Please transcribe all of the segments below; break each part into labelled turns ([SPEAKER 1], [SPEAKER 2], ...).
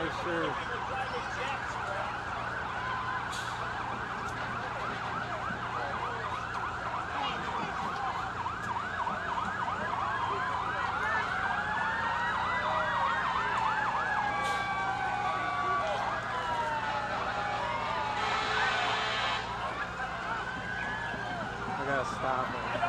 [SPEAKER 1] For sure. I gotta stop it.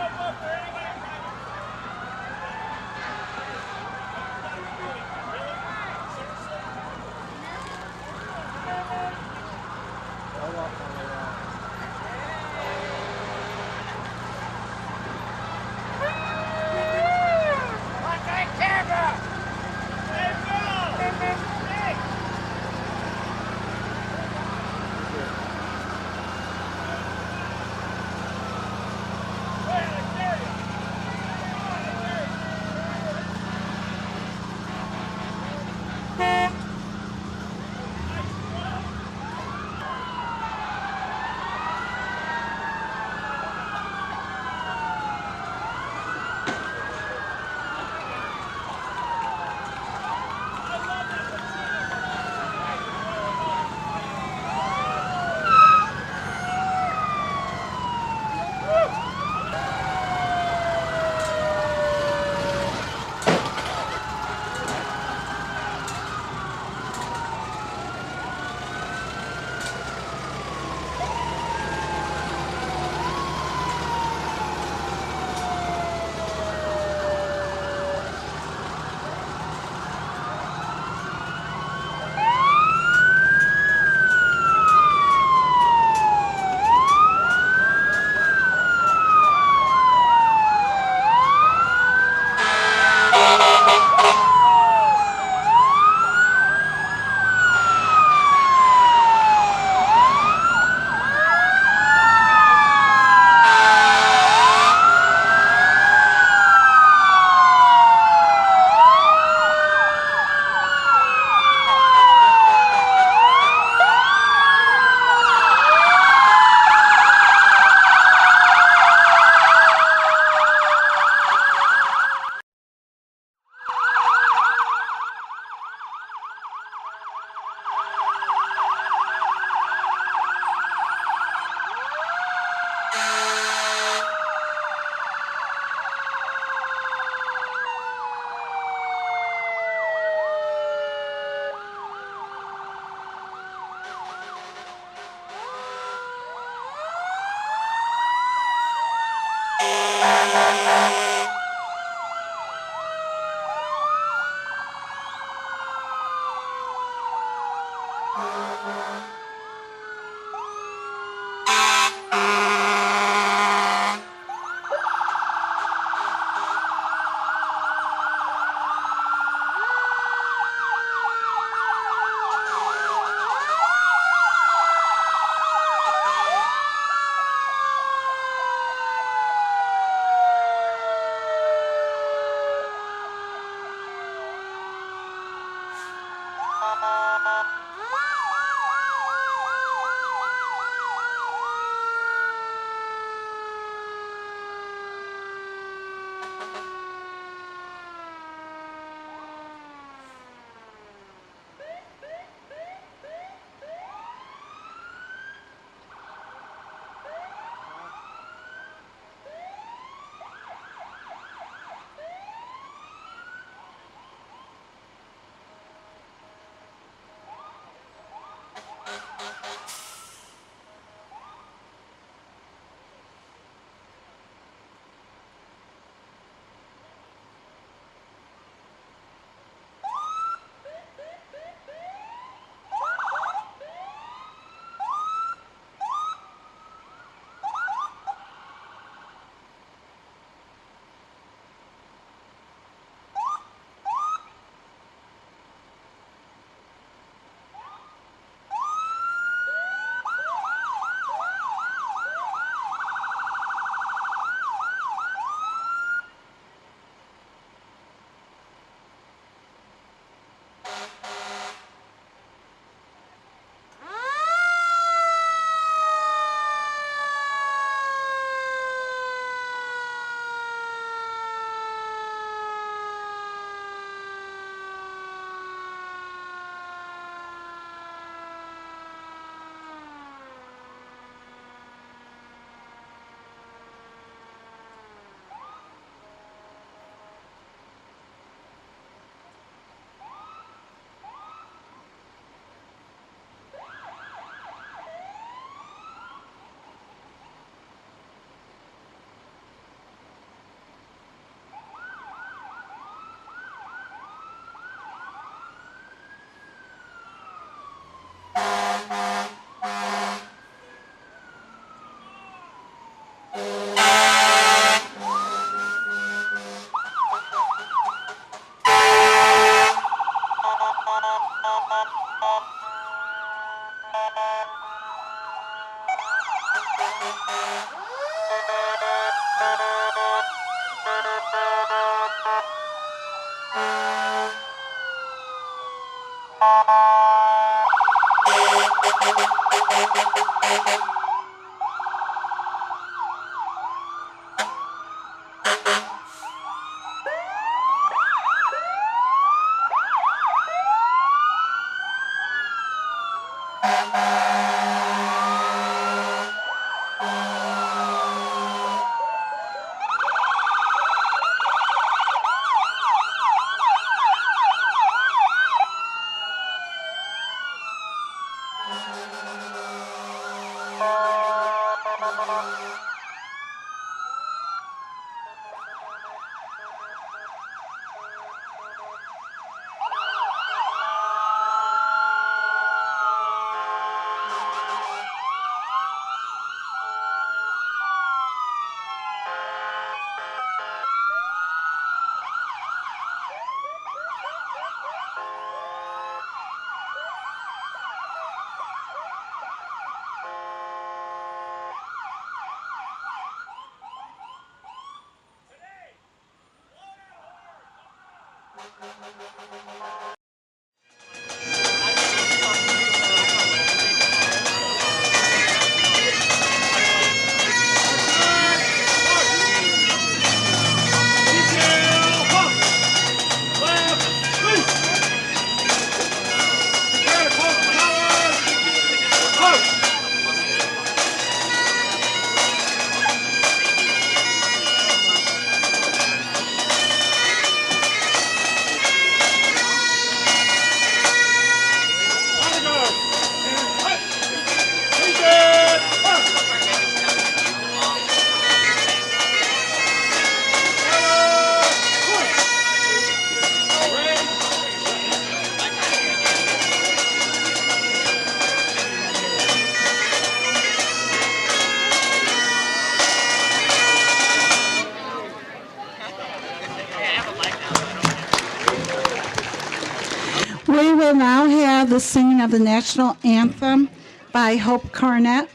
[SPEAKER 2] We will now have the singing of the national anthem by Hope Cornett.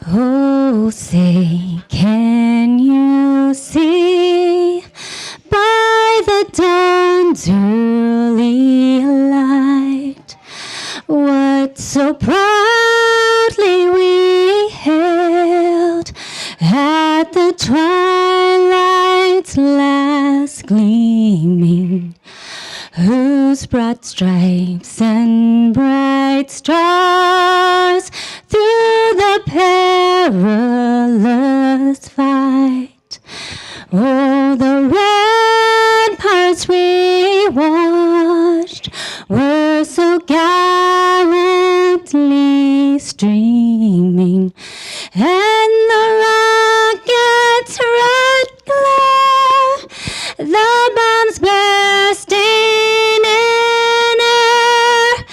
[SPEAKER 3] Oh, say, can you see by the dawn's early light what so proudly we hailed at the twilight's last gleaming, whose broad stripes and bright stars through the perilous fight, oh, the ramparts we watched were so gallantly streaming, and the rocket's red glare, the bombs bursting in air,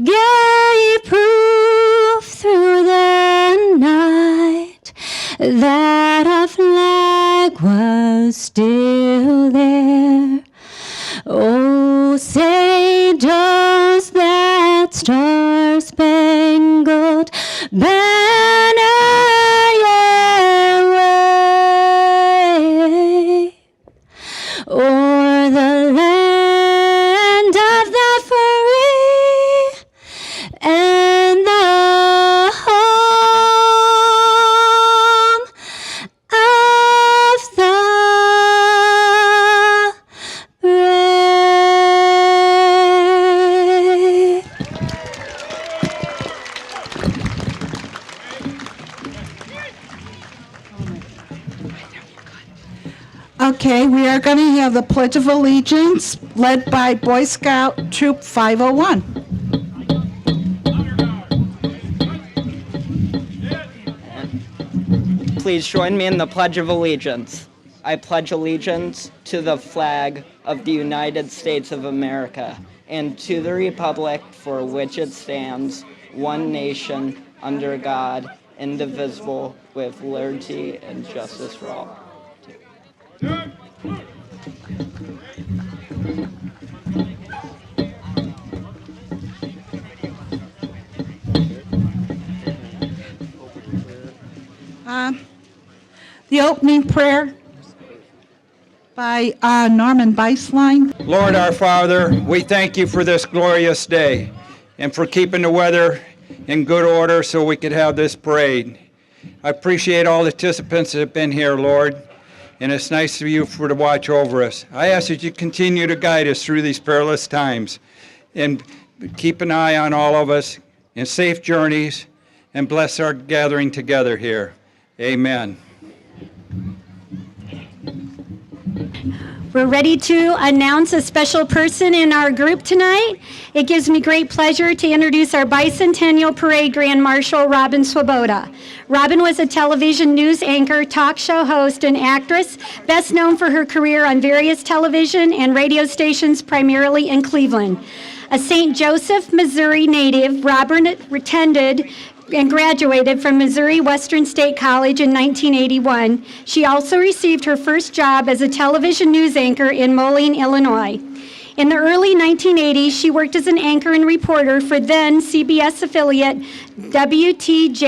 [SPEAKER 3] gave proof through the night that our flag was still there. Oh, say does that star-spangled banner yet wave o'er the land of the free and the home of the brave.
[SPEAKER 2] Okay, we are going to have the Pledge of Allegiance led by Boy Scout Troop 501.
[SPEAKER 4] Please join me in the Pledge of Allegiance. I pledge allegiance to the flag of the United States of America and to the republic for which it stands, one nation, under God, indivisible, with liberty and justice for all.
[SPEAKER 2] The opening prayer by Norman Beislein.
[SPEAKER 5] Lord our Father, we thank you for this glorious day and for keeping the weather in good order so we could have this parade. I appreciate all the participants that have been here, Lord, and it's nice of you to watch over us. I ask that you continue to guide us through these perilous times and keep an eye on all of us in safe journeys and bless our gathering together here. Amen.
[SPEAKER 3] We're ready to announce a special person in our group tonight. It gives me great pleasure to introduce our Bicentennial Parade Grand Marshal, Robin Swoboda. Robin was a television news anchor, talk show host, and actress, best known for her career on various television and radio stations, primarily in Cleveland. A St. Joseph, Missouri native, Robin attended and graduated from Missouri Western State College in 1981. She also received her first job as a television news anchor in Moline, Illinois. In the early 1980s, she worked as an anchor and reporter for then CBS affiliate WTVJ,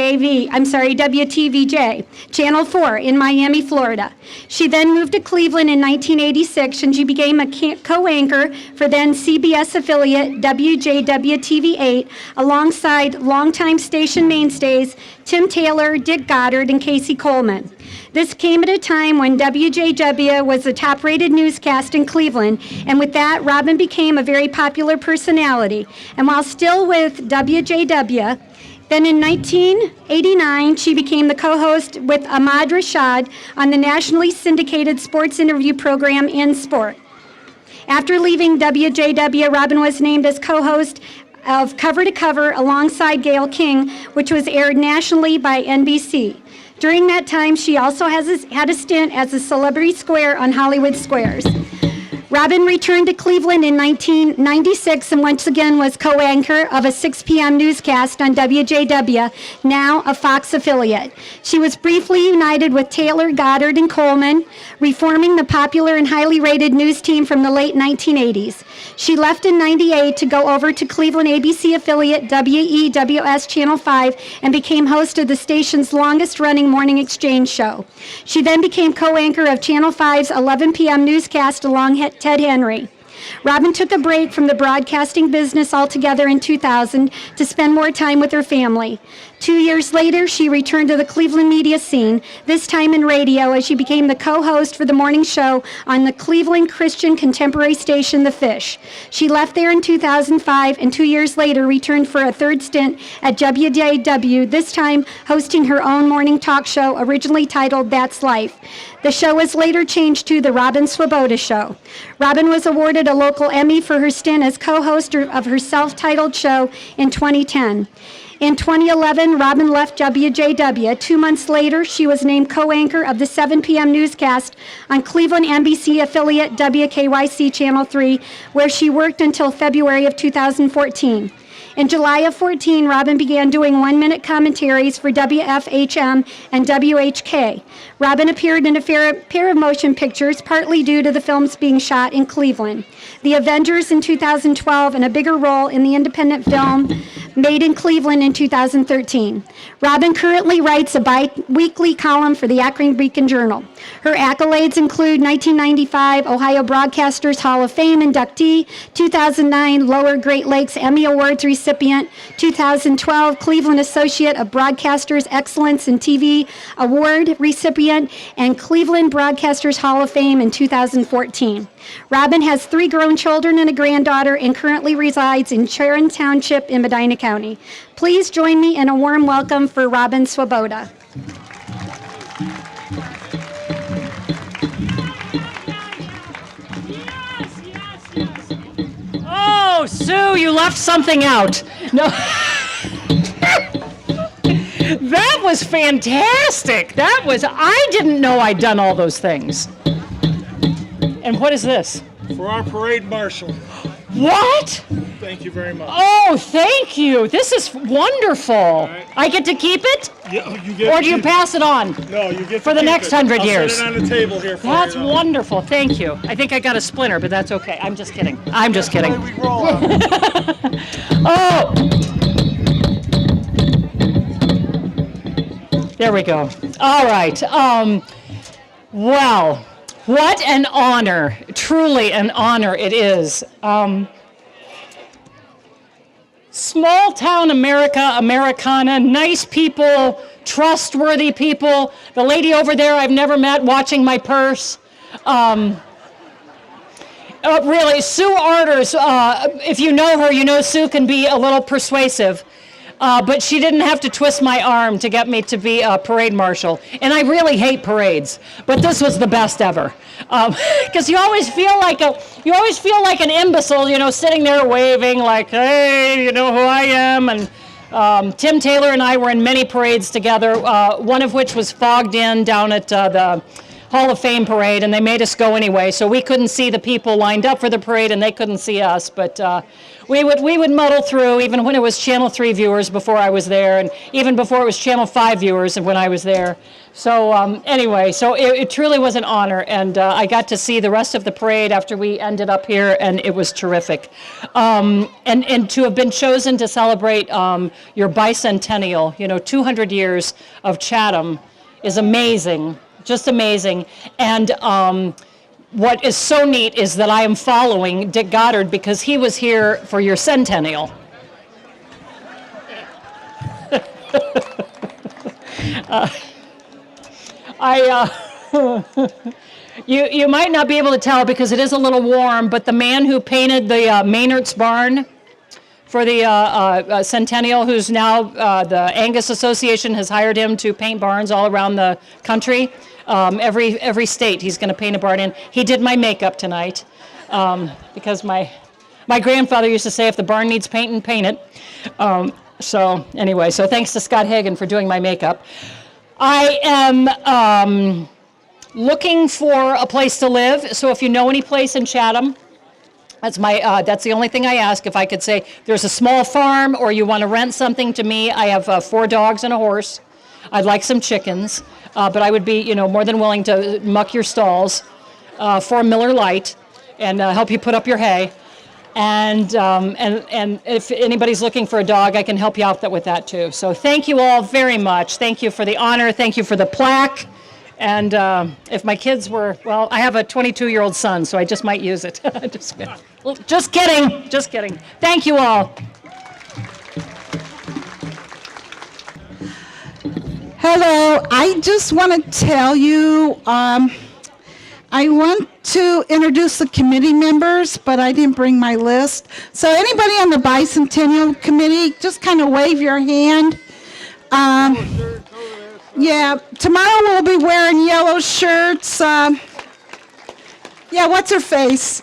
[SPEAKER 3] Channel 4 in Miami, Florida. She then moved to Cleveland in 1986, and she became a co-anchor for then CBS affiliate WJW-TV8 alongside longtime station mainstays Tim Taylor, Dick Goddard, and Casey Coleman. This came at a time when WJW was the top-rated newscast in Cleveland, and with that, Robin became a very popular personality. And while still with WJW, then in 1989, she became the co-host with Ahmad Rashad on the nationally syndicated sports interview program In Sport. After leaving WJW, Robin was named as co-host of Cover to Cover alongside Gayle King, which was aired nationally by NBC. During that time, she also had a stint as a celebrity square on Hollywood Squares. Robin returned to Cleveland in 1996 and once again was co-anchor of a 6 p.m. newscast on WJW, now a Fox affiliate. She was briefly united with Taylor, Goddard, and Coleman, reforming the popular and highly rated news team from the late 1980s. She left in 98 to go over to Cleveland ABC affiliate WEWS Channel 5 and became host of the station's longest-running morning exchange show. She then became co-anchor of Channel 5's 11 p.m. newscast along Ted Henry. Robin took a break from the broadcasting business altogether in 2000 to spend more time with her family. 2 years later, she returned to the Cleveland media scene, this time in radio, as she became the co-host for the morning show on the Cleveland Christian contemporary station, The Fish. She left there in 2005 and 2 years later returned for a third stint at WJW, this time hosting her own morning talk show originally titled That's Life. The show was later changed to The Robin Swoboda Show. Robin was awarded a local Emmy for her stint as co-host of her self-titled show in 2010. In 2011, Robin left WJW. 2 months later, she was named co-anchor of the 7 p.m. newscast on Cleveland NBC affiliate WKYC Channel 3, where she worked until February of 2014. In July of 2014, Robin began doing one-minute commentaries for WFHM and WHK. Robin appeared in a pair of motion pictures, partly due to the films being shot in Cleveland. The Avengers in 2012, and a bigger role in the independent film Made in Cleveland in 2013. Robin currently writes a bi-weekly column for the Akron Beacon Journal. Her accolades include 1995 Ohio Broadcasters Hall of Fame inductee, 2009 Lower Great Lakes Emmy Awards recipient, 2012 Cleveland Associate of Broadcasters Excellence in TV Award recipient, and Cleveland Broadcasters Hall of Fame in 2014. Robin has 3 grown children and a granddaughter and currently resides in Sharon Township in Medina County. Please join me in a warm welcome for Robin Swoboda.
[SPEAKER 6] Oh, Sue, you left something out. No. That was fantastic. I didn't know I'd done all those things. And what is this?
[SPEAKER 1] For our parade marshal.
[SPEAKER 6] What?
[SPEAKER 1] Thank you very much.
[SPEAKER 6] Oh, thank you. This is wonderful.
[SPEAKER 1] Right.
[SPEAKER 6] I get to keep it?
[SPEAKER 1] Yeah, you get
[SPEAKER 6] Or do you pass it on?
[SPEAKER 1] No, you get
[SPEAKER 6] For
[SPEAKER 1] to
[SPEAKER 6] the
[SPEAKER 1] keep
[SPEAKER 6] next
[SPEAKER 1] it.
[SPEAKER 6] 100 years.
[SPEAKER 1] I'll set it on the table here for
[SPEAKER 6] That's
[SPEAKER 1] you.
[SPEAKER 6] wonderful. Thank you. I think I got a splinter, but that's okay. I'm just kidding. I'm just kidding.
[SPEAKER 1] That's the way we roll on it.
[SPEAKER 6] Oh! There we go. All right. Well, What an honor, truly an honor it is. Small town America, Americana, nice people, trustworthy people. The lady over there I've never met watching my purse. Really, Sue Arders, if you know her, you know Sue can be a little persuasive. But she didn't have to twist my arm to get me to be a parade marshal. And I really hate parades, but this was the best ever. Because you always feel like an imbecile, you know, sitting there waving like, hey, you know who I am. And Tim Taylor and I were in many parades together, one of which was fogged in down at the Hall of Fame parade, and they made us go anyway, so we couldn't see the people lined up for the parade, and they couldn't see us. But we would muddle through, even when it was Channel 3 viewers before I was there, and even before it was Channel 5 viewers when I was there. So anyway, so it truly was an honor, and I got to see the rest of the parade after we ended up here, and it was terrific. And to have been chosen to celebrate your bicentennial, you know, 200 years of Chatham is amazing. Just amazing. And what is so neat is that I am following Dick Goddard because he was here for your centennial. You might not be able to tell because it is a little warm, but the man who painted the Maynard's barn for the centennial, who's now the Angus Association has hired him to paint barns all around the country. Every state he's going to paint a barn in. He did my makeup tonight because my grandfather used to say if the barn needs painting, paint it. So anyway, so thanks to Scott Hagan for doing my makeup. I am looking for a place to live. So if you know any place in Chatham, that's the only thing I ask. If I could say there's a small farm or you want to rent something to me, I have 4 dogs and a horse. I'd like some chickens, but I would be, you know, more than willing to muck your stalls for Miller Lite and help you put up your hay. And if anybody's looking for a dog, I can help you out with that too. So thank you all very much. Thank you for the honor. Thank you for the plaque. And if my kids were, well, I have a 22-year-old son, so I just might use it. Just kidding. Just kidding. Thank you all.
[SPEAKER 2] Hello, I just want to tell you, I want to introduce the committee members, but I didn't bring my list. So anybody on the Bicentennial Committee, just kind of wave your hand. Yeah, tomorrow we'll be wearing yellow shirts. Yeah, what's her face?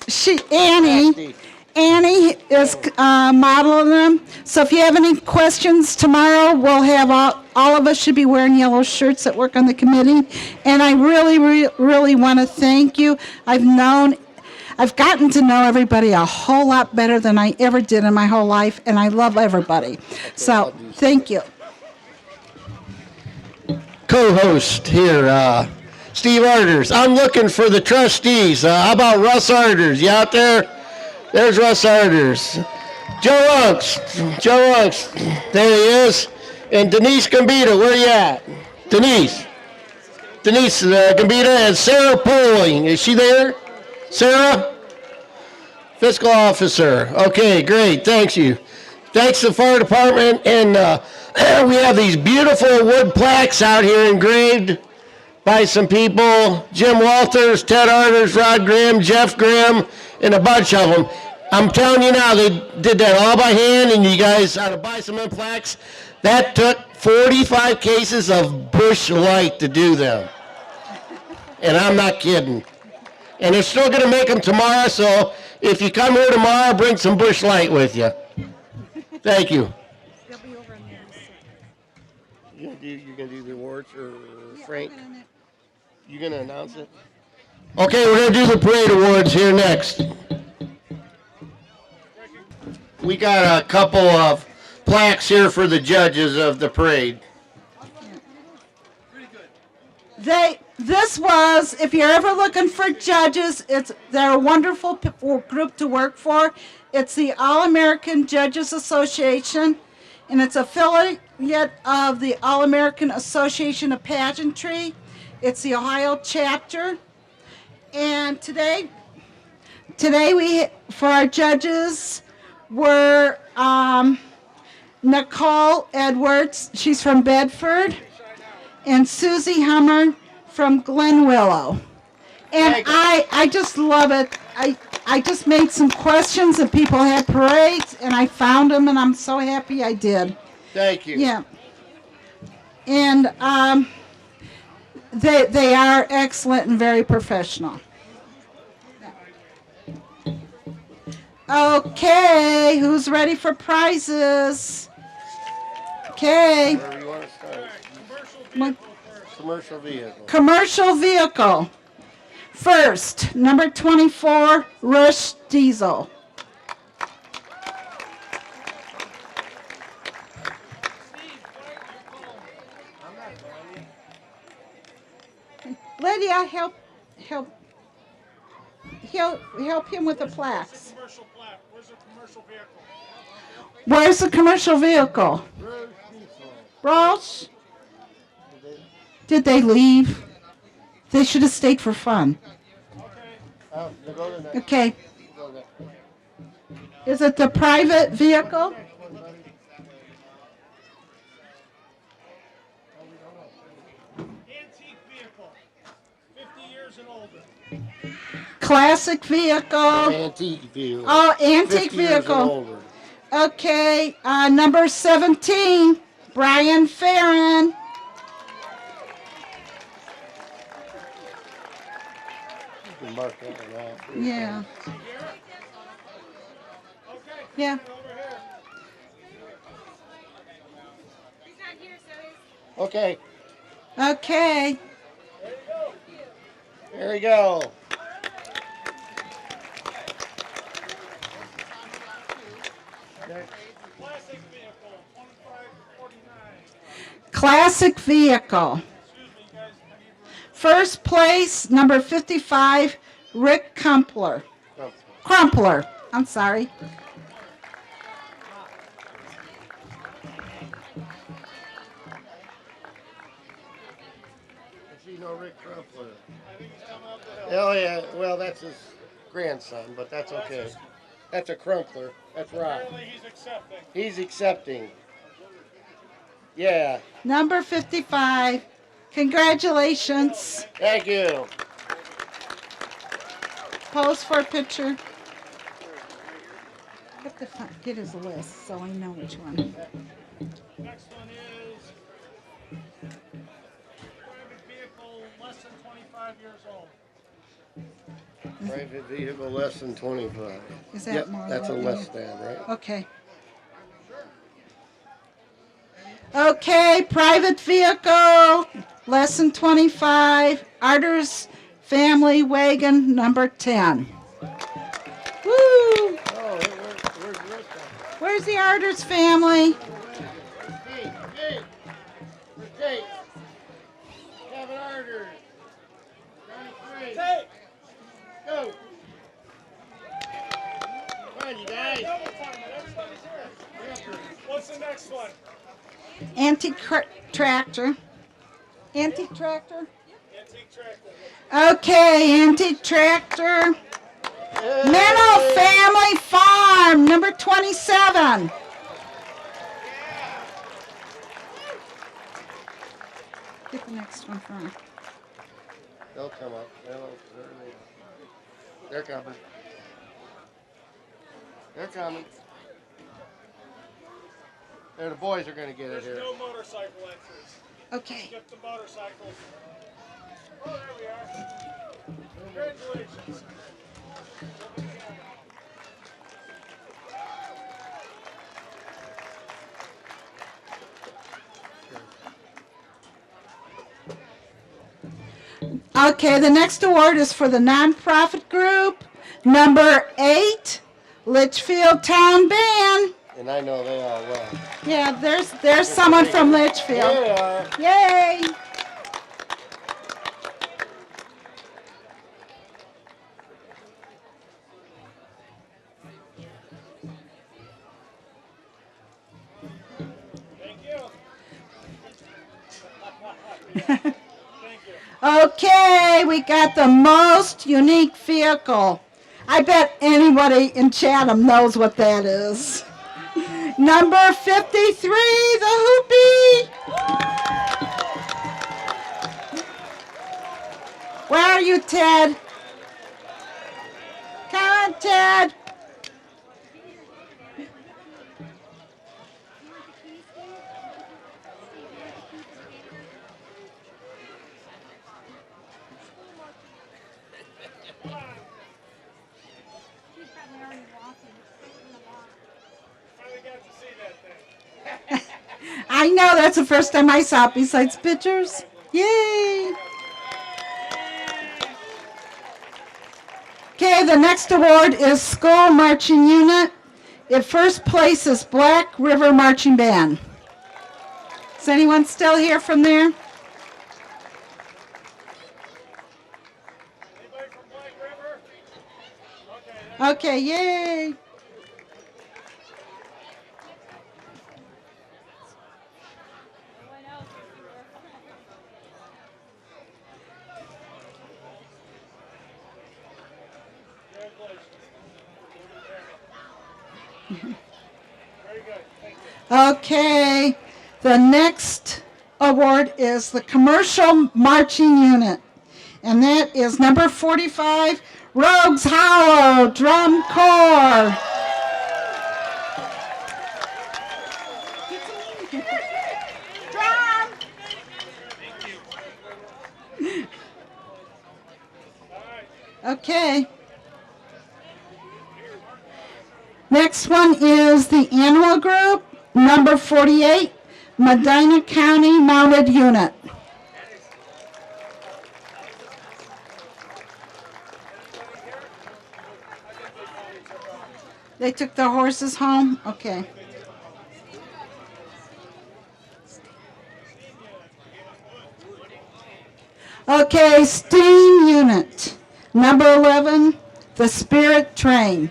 [SPEAKER 2] Annie. Annie is modeling them. So if you have any questions tomorrow, we'll have all of us should be wearing yellow shirts that work on the committee. And I really, really want to thank you. I've gotten to know everybody a whole lot better than I ever did in my whole life, and I love everybody. So thank you.
[SPEAKER 7] Co-host here, Steve Arders. I'm looking for the trustees. How about Russ Arders? You out there? There's Russ Arders. Joe Unks. There he is. And Denise Gambita, where you at? Denise Gambita, and Sarah Poling. Is she there? Sarah? Fiscal officer. Okay, great. Thanks you. Thanks to the fire department. And we have these beautiful wood plaques out here engraved by some people. Jim Walters, Ted Arders, Rod Graham, Jeff Graham, and a bunch of them. I'm telling you now, they did that all by hand, and you guys ought to buy some of them plaques. That took 45 cases of Bush Light to do them. And I'm not kidding. And they're still going to make them tomorrow, so if you come here tomorrow, bring some Bush Light with you. Thank you. You're going to do the awards, or Frank? You going to announce it? Okay, we're going to do the parade awards here next. We got a couple of plaques here for the judges of the parade.
[SPEAKER 2] This was, if you're ever looking for judges, they're a wonderful group to work for. It's the All-American Judges Association, and it's affiliate of the All-American Association of Pageantry. It's the Ohio chapter. And today we, for our judges, were Nicole Edwards, she's from Bedford, and Susie Hummer from Glen Willow. And I just love it. I just made some questions and people had parades and I found them and I'm so happy I did.
[SPEAKER 7] Thank you.
[SPEAKER 2] Yeah. And they are excellent and very professional. Okay, who's ready for prizes? Okay.
[SPEAKER 7] Wherever you want to start.
[SPEAKER 2] What-
[SPEAKER 7] Commercial vehicle.
[SPEAKER 2] Commercial vehicle. First, number 24, Rush Diesel. Lydia, help him with the plaques.
[SPEAKER 1] Commercial plat. Where's the commercial vehicle?
[SPEAKER 2] Where's the commercial vehicle? Ross? Did they leave? They should have stayed for fun. Okay. Is it the private vehicle?
[SPEAKER 1] Antique vehicle. 50 years and older.
[SPEAKER 2] Classic vehicle.
[SPEAKER 7] Antique vehicle.
[SPEAKER 2] Oh, antique
[SPEAKER 7] 50 years and
[SPEAKER 2] vehicle.
[SPEAKER 7] older.
[SPEAKER 2] Okay, number 17, Brian Farron.
[SPEAKER 7] You can mark that one out.
[SPEAKER 2] Yeah. Yeah.
[SPEAKER 7] Okay,
[SPEAKER 2] Okay.
[SPEAKER 7] there we go.
[SPEAKER 1] Classic vehicle. 2549.
[SPEAKER 2] Classic vehicle. First place, number 55, Rick Crumpler. Crumpler. I'm sorry.
[SPEAKER 7] Does he know Rick Crumpler? Oh yeah, well that's his grandson, but that's okay. That's a Crumpler. That's right.
[SPEAKER 1] Apparently he's accepting.
[SPEAKER 7] He's accepting. Yeah,
[SPEAKER 2] Number 55. Congratulations.
[SPEAKER 7] thank you.
[SPEAKER 2] Pose for a picture. Get his list so I know which one.
[SPEAKER 1] Next one is private vehicle less than 25 years old.
[SPEAKER 7] Private vehicle less than 25.
[SPEAKER 2] Is that
[SPEAKER 7] Yep,
[SPEAKER 2] more
[SPEAKER 7] that's a
[SPEAKER 2] than-
[SPEAKER 7] less than, right?
[SPEAKER 2] Okay. Okay, private vehicle, less than 25, Arter's Family Wagon, number 10. Woo!
[SPEAKER 7] Oh, where's Rick?
[SPEAKER 2] Where's the Arter's family?
[SPEAKER 7] Hey, Kevin Arter. Johnny
[SPEAKER 1] Hey!
[SPEAKER 7] Go. Come on, you guys.
[SPEAKER 1] Double time it. Everybody's here. What's the next one?
[SPEAKER 2] Antique tractor. Antique tractor?
[SPEAKER 1] Antique tractor.
[SPEAKER 2] Okay, antique tractor. Menno Family Farm, number 27. Get the next one for me.
[SPEAKER 7] They'll come up. They're coming. They're coming. There, the boys are going to get it
[SPEAKER 1] There's
[SPEAKER 7] here.
[SPEAKER 1] no motorcycle entries.
[SPEAKER 2] Okay.
[SPEAKER 1] Skip the motorcycles. Oh, there we are. Congratulations.
[SPEAKER 2] Okay, the next award is for the nonprofit group, number 8, Litchfield Town Band.
[SPEAKER 7] And I know they all well.
[SPEAKER 2] Yeah, there's someone from
[SPEAKER 7] There
[SPEAKER 2] Litchfield.
[SPEAKER 7] they are.
[SPEAKER 2] Yay!
[SPEAKER 1] Thank you.
[SPEAKER 2] Okay, we got the most unique vehicle. I bet anybody in Chatham knows what that is. Number 53, the Hoopie. Where are you, Ted? Come on, Ted.
[SPEAKER 1] Finally got to see that thing.
[SPEAKER 2] I know, that's the first time I saw it besides pictures. Yay! Okay, the next award is School Marching Unit. In first place is Black River Marching Band. Is anyone still here from there?
[SPEAKER 1] Anybody from Black River? Okay.
[SPEAKER 2] Okay, yay!
[SPEAKER 1] Very good. Thank you.
[SPEAKER 2] Okay, the next award is the Commercial Marching Unit. And that is number 45, Rogues Hollow Drum Corps. Drum! Okay. Next one is the Animal Group, number 48, Medina County Mounted Unit. They took their horses home? Okay. Okay, Steam Unit, number 11, the Spirit Train.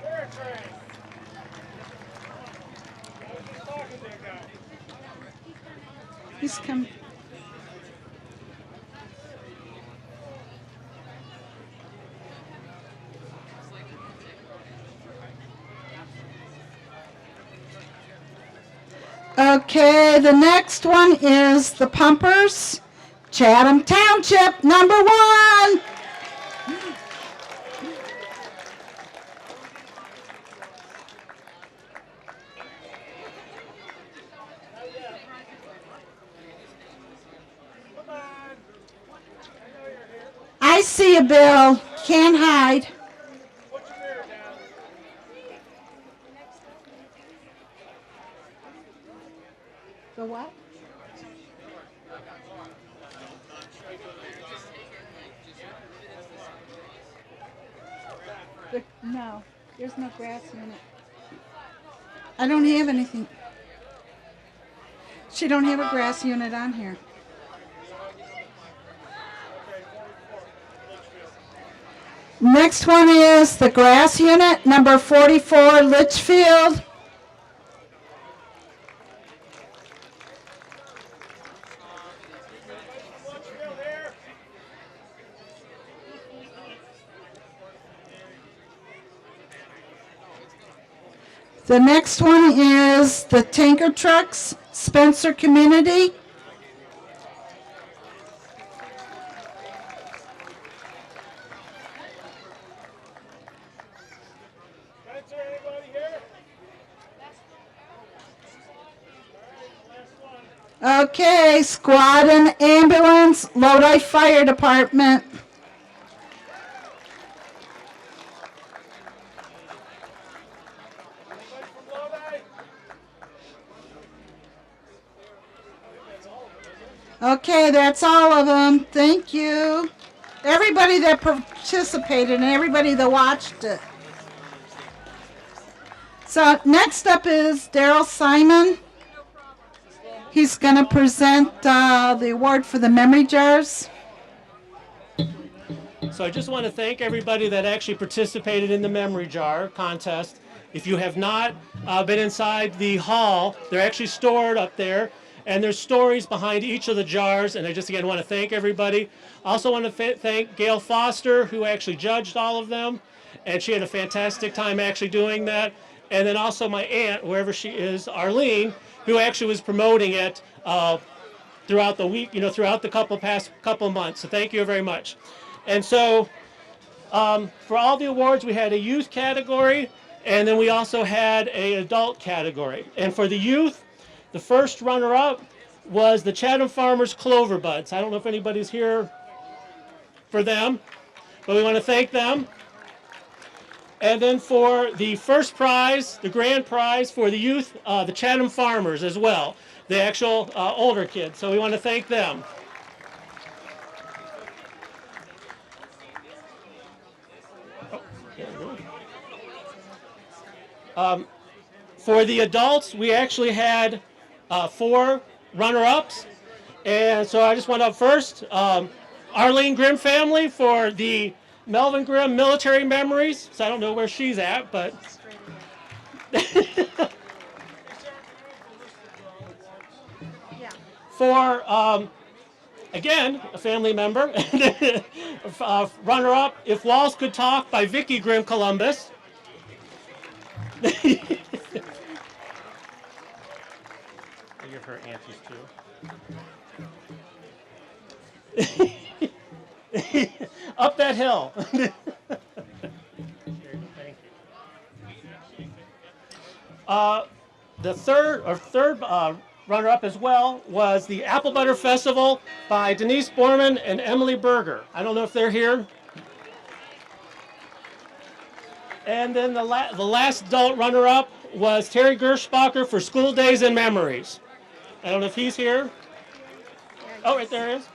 [SPEAKER 1] Fair train. I was just talking to a guy.
[SPEAKER 2] He's coming. Okay, the next one is the Pumpers, Chatham Township, number 1.
[SPEAKER 1] Come on. I know you're here.
[SPEAKER 2] I see you, Bill. Can't hide.
[SPEAKER 1] Put your mirror down.
[SPEAKER 2] The what? No, there's no grass unit. I don't have anything. She don't have a grass unit on here. Next one is the grass unit, number 44, Litchfield.
[SPEAKER 1] Litchfield here.
[SPEAKER 2] The next one is the tanker trucks, Spencer Community.
[SPEAKER 1] Spencer, anybody here? All right, last one.
[SPEAKER 2] Okay, squad and ambulance, Lodi Fire Department.
[SPEAKER 1] Anybody from Lodi?
[SPEAKER 2] Okay, that's all of them. Thank you. Everybody that participated and everybody that watched it. So next up is Daryl Simon. He's going to present the award for the memory jars.
[SPEAKER 8] So I just want to thank everybody that actually participated in the memory jar contest. If you have not been inside the hall, they're actually stored up there. And there's stories behind each of the jars, and I just again want to thank everybody. Also want to thank Gail Foster, who actually judged all of them, and she had a fantastic time actually doing that. And then also my aunt, wherever she is, Arlene, who actually was promoting it throughout the week, throughout the past couple months. So thank you very much. And so for all the awards, we had a youth category, and then we also had an adult category. And for the youth, the first runner-up was the Chatham Farmers Clover Buds. I don't know if anybody's here for them, but we want to thank them. And then for the first prize, the grand prize for the youth, the Chatham Farmers as well, the actual older kids. So we want to thank them. For the adults, we actually had 4 runner-ups, and so I just went up first. Arlene Grimm family for the Melvin Grimm Military Memories. So I don't know where she's at, but for again a family member, runner-up If Walls Could Talk by Vicki Grimm Columbus. Give her aunties too. Up that hill. Thank you. The third runner-up as well was the Apple Butter Festival by Denise Borman and Emily Berger. I don't know if they're here. And then the last adult runner-up was Terry Gershbacher for School Days and Memories. I don't know if he's here. Oh, right there he is.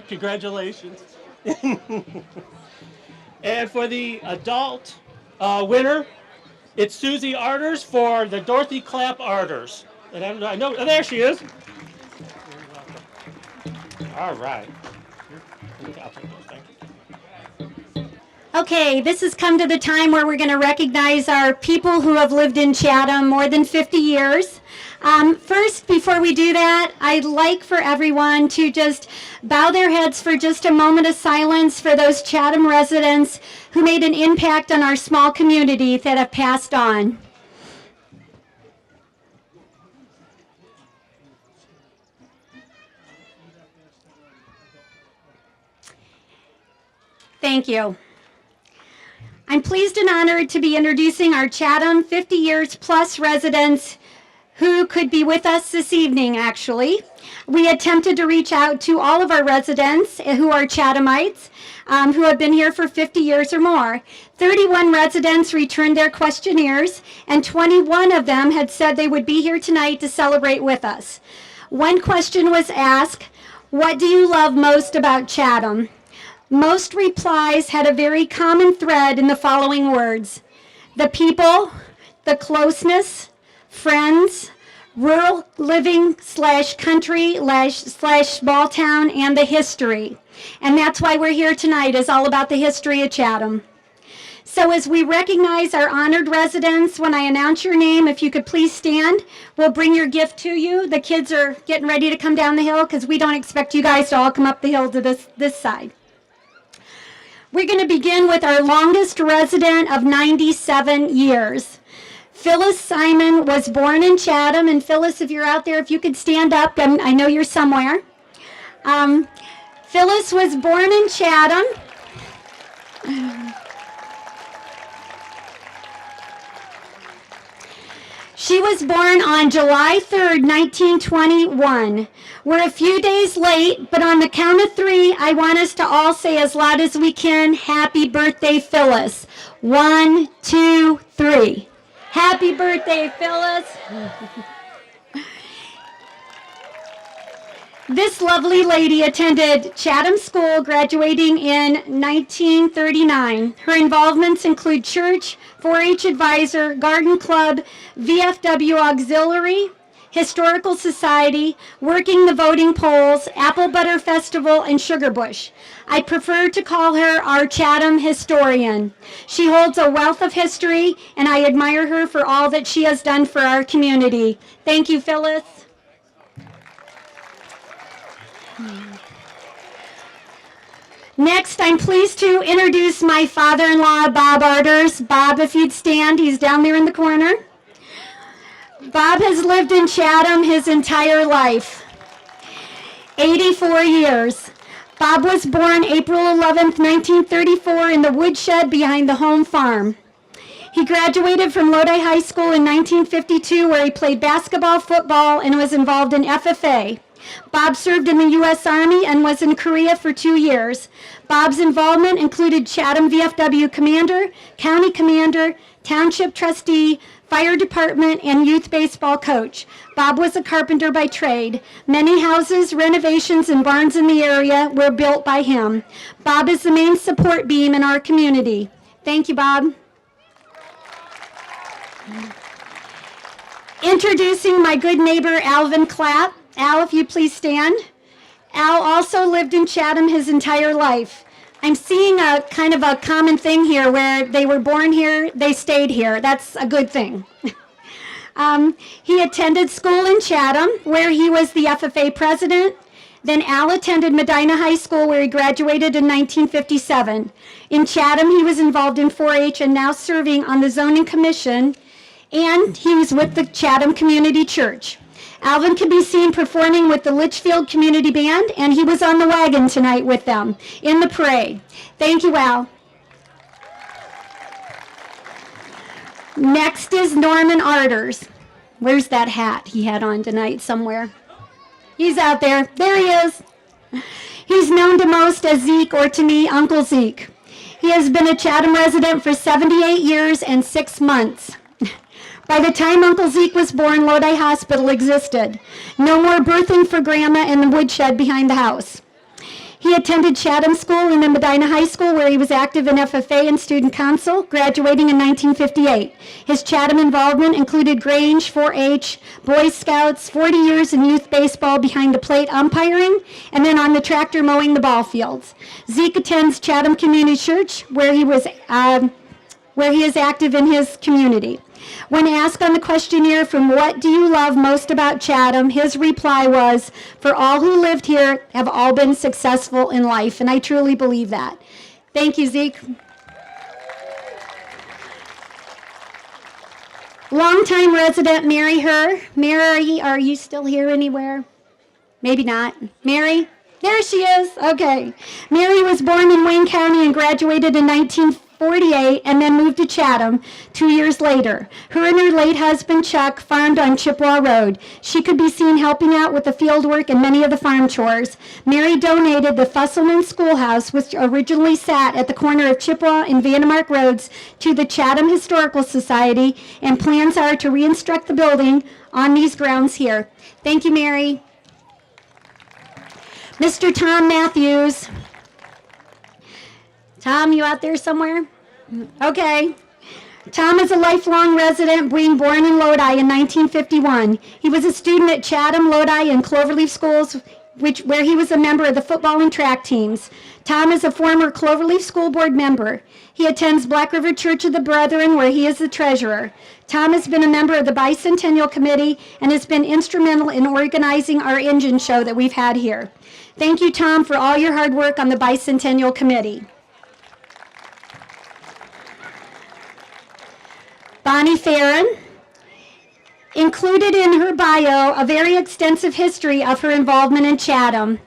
[SPEAKER 8] Congratulations. And for the adult winner, it's Susie Arders for the Dorothy Clapp Arders. And I know, oh, there she is. All right.
[SPEAKER 3] Okay, this has come to the time where we're going to recognize our people who have lived in Chatham more than 50 years. First, before we do that, I'd like for everyone to just bow their heads for just a moment of silence for those Chatham residents who made an impact on our small community that have passed on. Thank you. I'm pleased and honored to be introducing our Chatham 50 years plus residents who could be with us this evening, actually. We attempted to reach out to all of our residents who are Chathamites who have been here for 50 years or more. 31 residents returned their questionnaires, and 21 of them had said they would be here tonight to celebrate with us. One question was asked, what do you love most about Chatham? Most replies had a very common thread in the following words: the people, the closeness, friends, rural living / country / small town, and the history. And that's why we're here tonight, is all about the history of Chatham. So as we recognize our honored residents, when I announce your name, if you could please stand, we'll bring your gift to you. The kids are getting ready to come down the hill because we don't expect you guys to all come up the hill to this side. We're going to begin with our longest resident of 97 years. Phyllis Simon was born in Chatham, and Phyllis, if you're out there, if you could stand up, I know you're somewhere. Phyllis was born in Chatham. She was born on July 3rd, 1921. We're a few days late, but on the count of 3, I want us to all say as loud as we can, happy birthday, Phyllis. 1, 2, 3. Happy birthday, Phyllis. This lovely lady attended Chatham School, graduating in 1939. Her involvements include church, 4-H advisor, garden club, VFW auxiliary, Historical Society, Working the Voting Polls, Apple Butter Festival, and Sugar Bush. I prefer to call her our Chatham historian. She holds a wealth of history, and I admire her for all that she has done for our community. Thank you, Phyllis. Next, I'm pleased to introduce my father-in-law, Bob Arders. Bob, if you'd stand, he's down there in the corner. Bob has lived in Chatham his entire life, 84 years. Bob was born April 11th, 1934 in the woodshed behind the home farm. He graduated from Lodi High School in 1952, where he played basketball, football, and was involved in FFA. Bob served in the U.S. Army and was in Korea for 2 years. Bob's involvement included Chatham VFW commander, county commander, township trustee, fire department, and youth baseball coach. Bob was a carpenter by trade. Many houses, renovations, and barns in the area were built by him. Bob is the main support beam in our community. Thank you, Bob. Introducing my good neighbor, Alvin Clapp. Al, if you please stand. Al also lived in Chatham his entire life. I'm seeing a kind of a common thing here where they were born here, they stayed here. That's a good thing. He attended school in Chatham, where he was the FFA president. Then Al attended Medina High School, where he graduated in 1957. In Chatham, he was involved in 4-H and now serving on the Zoning Commission, and he was with the Chatham Community Church. Alvin can be seen performing with the Litchfield Community Band, and he was on the wagon tonight with them in the parade. Thank you, Al. Next is Norman Arders. Where's that hat he had on tonight somewhere? He's out there. There he is. He's known to most as Zeke, or to me, Uncle Zeke. He has been a Chatham resident for 78 years and 6 months. By the time Uncle Zeke was born, Lodi Hospital existed. No more birthing for Grandma in the woodshed behind the house. He attended Chatham School and then Medina High School, where he was active in FFA and student council, graduating in 1958. His Chatham involvement included Grange, 4-H, Boy Scouts, 40 years in youth baseball behind the plate umpiring, and then on the tractor mowing the ball fields. Zeke attends Chatham Community Church, where he is active in his community. When asked on the questionnaire from what do you love most about Chatham, his reply was, for all who lived here have all been successful in life, and I truly believe that. Thank you, Zeke. Longtime resident Mary Herr. Mary, are you still here anywhere? Maybe not. Mary? There she is. Okay. Mary was born in Wayne County and graduated in 1948 and then moved to Chatham 2 years later. Her and her late husband, Chuck, farmed on Chippewa Road. She could be seen helping out with the field work and many of the farm chores. Mary donated the Fusselman Schoolhouse, which originally sat at the corner of Chippewa and Vandemark Roads, to the Chatham Historical Society, and plans are to reconstruct the building on these grounds here. Thank you, Mary. Mr. Tom Matthews. Tom, you out there somewhere? Okay. Tom is a lifelong resident, being born in Lodi in 1951. He was a student at Chatham, Lodi, and Cloverleaf schools, where he was a member of the football and track teams. Tom is a former Cloverleaf School Board member. He attends Black River Church of the Brethren, where he is the treasurer. Tom has been a member of the Bicentennial Committee and has been instrumental in organizing our engine show that we've had here. Thank you, Tom, for all your hard work on the Bicentennial Committee. Bonnie Farron. Included in her bio, a very extensive history of her involvement in Chatham.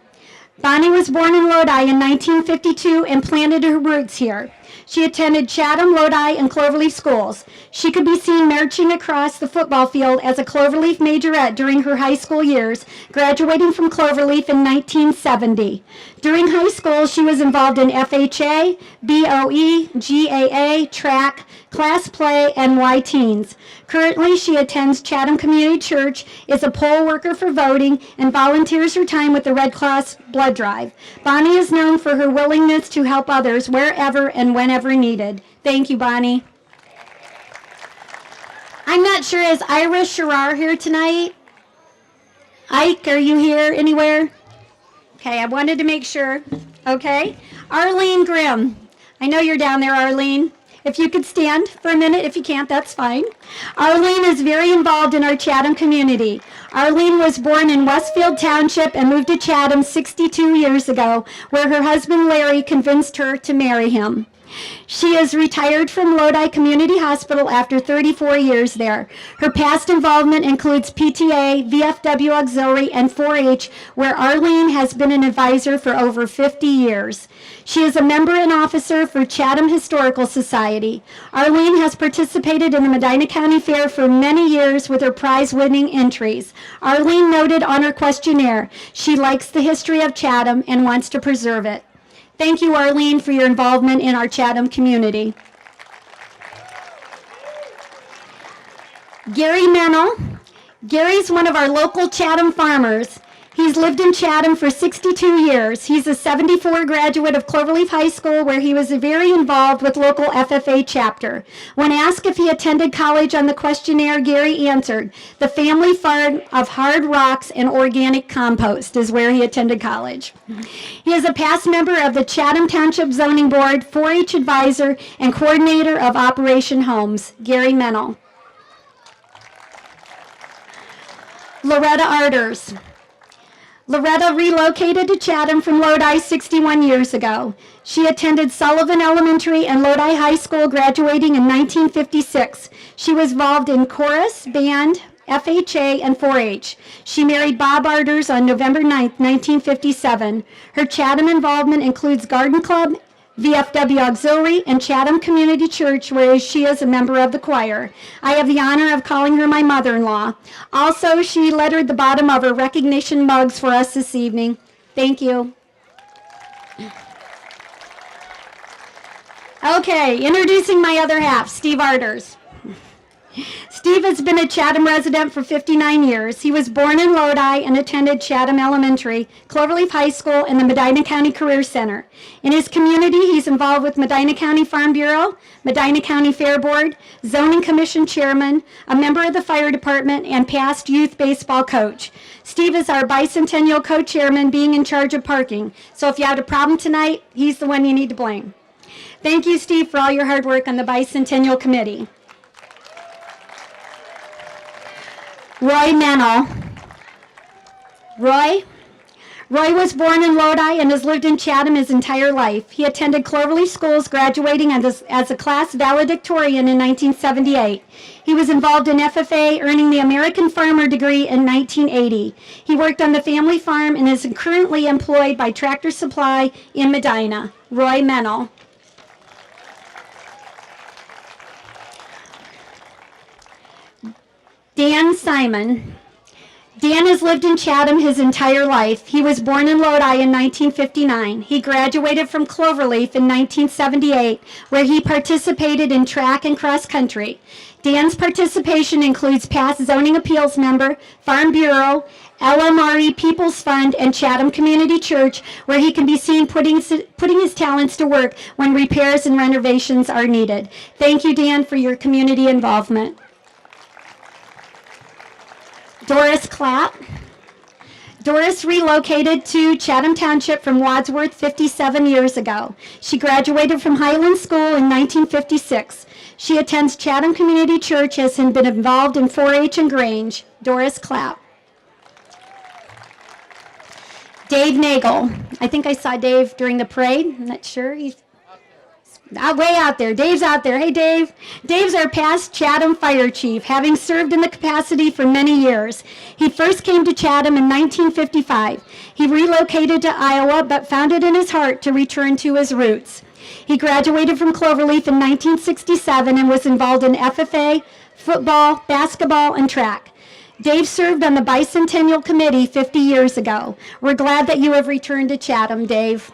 [SPEAKER 3] Bonnie was born in Lodi in 1952 and planted her roots here. She attended Chatham, Lodi, and Cloverleaf schools. She could be seen marching across the football field as a Cloverleaf majorette during her high school years, graduating from Cloverleaf in 1970. During high school, she was involved in FHA, BOE, GAA, track, class play, and Y Teens. Currently, she attends Chatham Community Church, is a poll worker for voting, and volunteers her time with the Red Cross blood drive. Bonnie is known for her willingness to help others wherever and whenever needed. Thank you, Bonnie. I'm not sure, is Ira Sherrar here tonight? Ike, are you here anywhere? Okay, I wanted to make sure. Okay. Arlene Grimm. I know you're down there, Arlene. If you could stand for a minute, if you can't, that's fine. Arlene is very involved in our Chatham community. Arlene was born in Westfield Township and moved to Chatham 62 years ago, where her husband Larry convinced her to marry him. She is retired from Lodi Community Hospital after 34 years there. Her past involvement includes PTA, VFW Auxiliary, and 4-H, where Arlene has been an advisor for over 50 years. She is a member and officer for Chatham Historical Society. Arlene has participated in the Medina County Fair for many years with her prize-winning entries. Arlene noted on her questionnaire, she likes the history of Chatham and wants to preserve it. Thank you, Arlene, for your involvement in our Chatham community. Gary Mennel. Gary's one of our local Chatham farmers. He's lived in Chatham for 62 years. He's a 74 graduate of Cloverleaf High School, where he was very involved with local FFA chapter. When asked if he attended college on the questionnaire, Gary answered, the family farm of hard rocks and organic compost is where he attended college. He is a past member of the Chatham Township Zoning Board, 4-H advisor, and coordinator of Operation Homes. Gary Mennel. Loretta Arders. Loretta relocated to Chatham from Lodi 61 years ago. She attended Sullivan Elementary and Lodi High School, graduating in 1956. She was involved in chorus, band, FHA, and 4-H. She married Bob Arders on November 9, 1957. Her Chatham involvement includes Garden Club, VFW Auxiliary, and Chatham Community Church, where she is a member of the choir. I have the honor of calling her my mother-in-law. Also, she lettered the bottom of her recognition mugs for us this evening. Thank you. Okay, introducing my other half, Steve Arders. Steve has been a Chatham resident for 59 years. He was born in Lodi and attended Chatham Elementary, Cloverleaf High School, and the Medina County Career Center. In his community, he's involved with Medina County Farm Bureau, Medina County Fair Board, Zoning Commission Chairman, a member of the Fire Department, and past youth baseball coach. Steve is our Bicentennial co-chairman, being in charge of parking. So if you had a problem tonight, he's the one you need to blame. Thank you, Steve, for all your hard work on the Bicentennial Committee. Roy Mennel. Roy was born in Lodi and has lived in Chatham his entire life. He attended Cloverleaf Schools, graduating as a class valedictorian in 1978. He was involved in FFA, earning the American Farmer degree in 1980. He worked on the family farm and is currently employed by Tractor Supply in Medina. Roy Mennel. Dan Simon. Dan has lived in Chatham his entire life. He was born in Lodi in 1959. He graduated from Cloverleaf in 1978, where he participated in track and cross country. Dan's participation includes past zoning appeals member, Farm Bureau, LMRE People's Fund, and Chatham Community Church, where he can be seen putting his talents to work when repairs and renovations are needed. Thank you, Dan, for your community involvement. Doris Clapp. Doris relocated to Chatham Township from Wadsworth 57 years ago. She graduated from Highland School in 1956. She attends Chatham Community Church, has been involved in 4-H and Grange. Doris Clapp. Dave Nagel. I think I saw Dave during the parade. I'm not sure. He's way out there. Dave's out there. Hey, Dave. Dave's our past Chatham fire chief, having served in the capacity for many years. He first came to Chatham in 1955. He relocated to Iowa, but found it in his heart to return to his roots. He graduated from Cloverleaf in 1967 and was involved in FFA, football, basketball, and track. Dave served on the Bicentennial Committee 50 years ago. We're glad that you have returned to Chatham, Dave.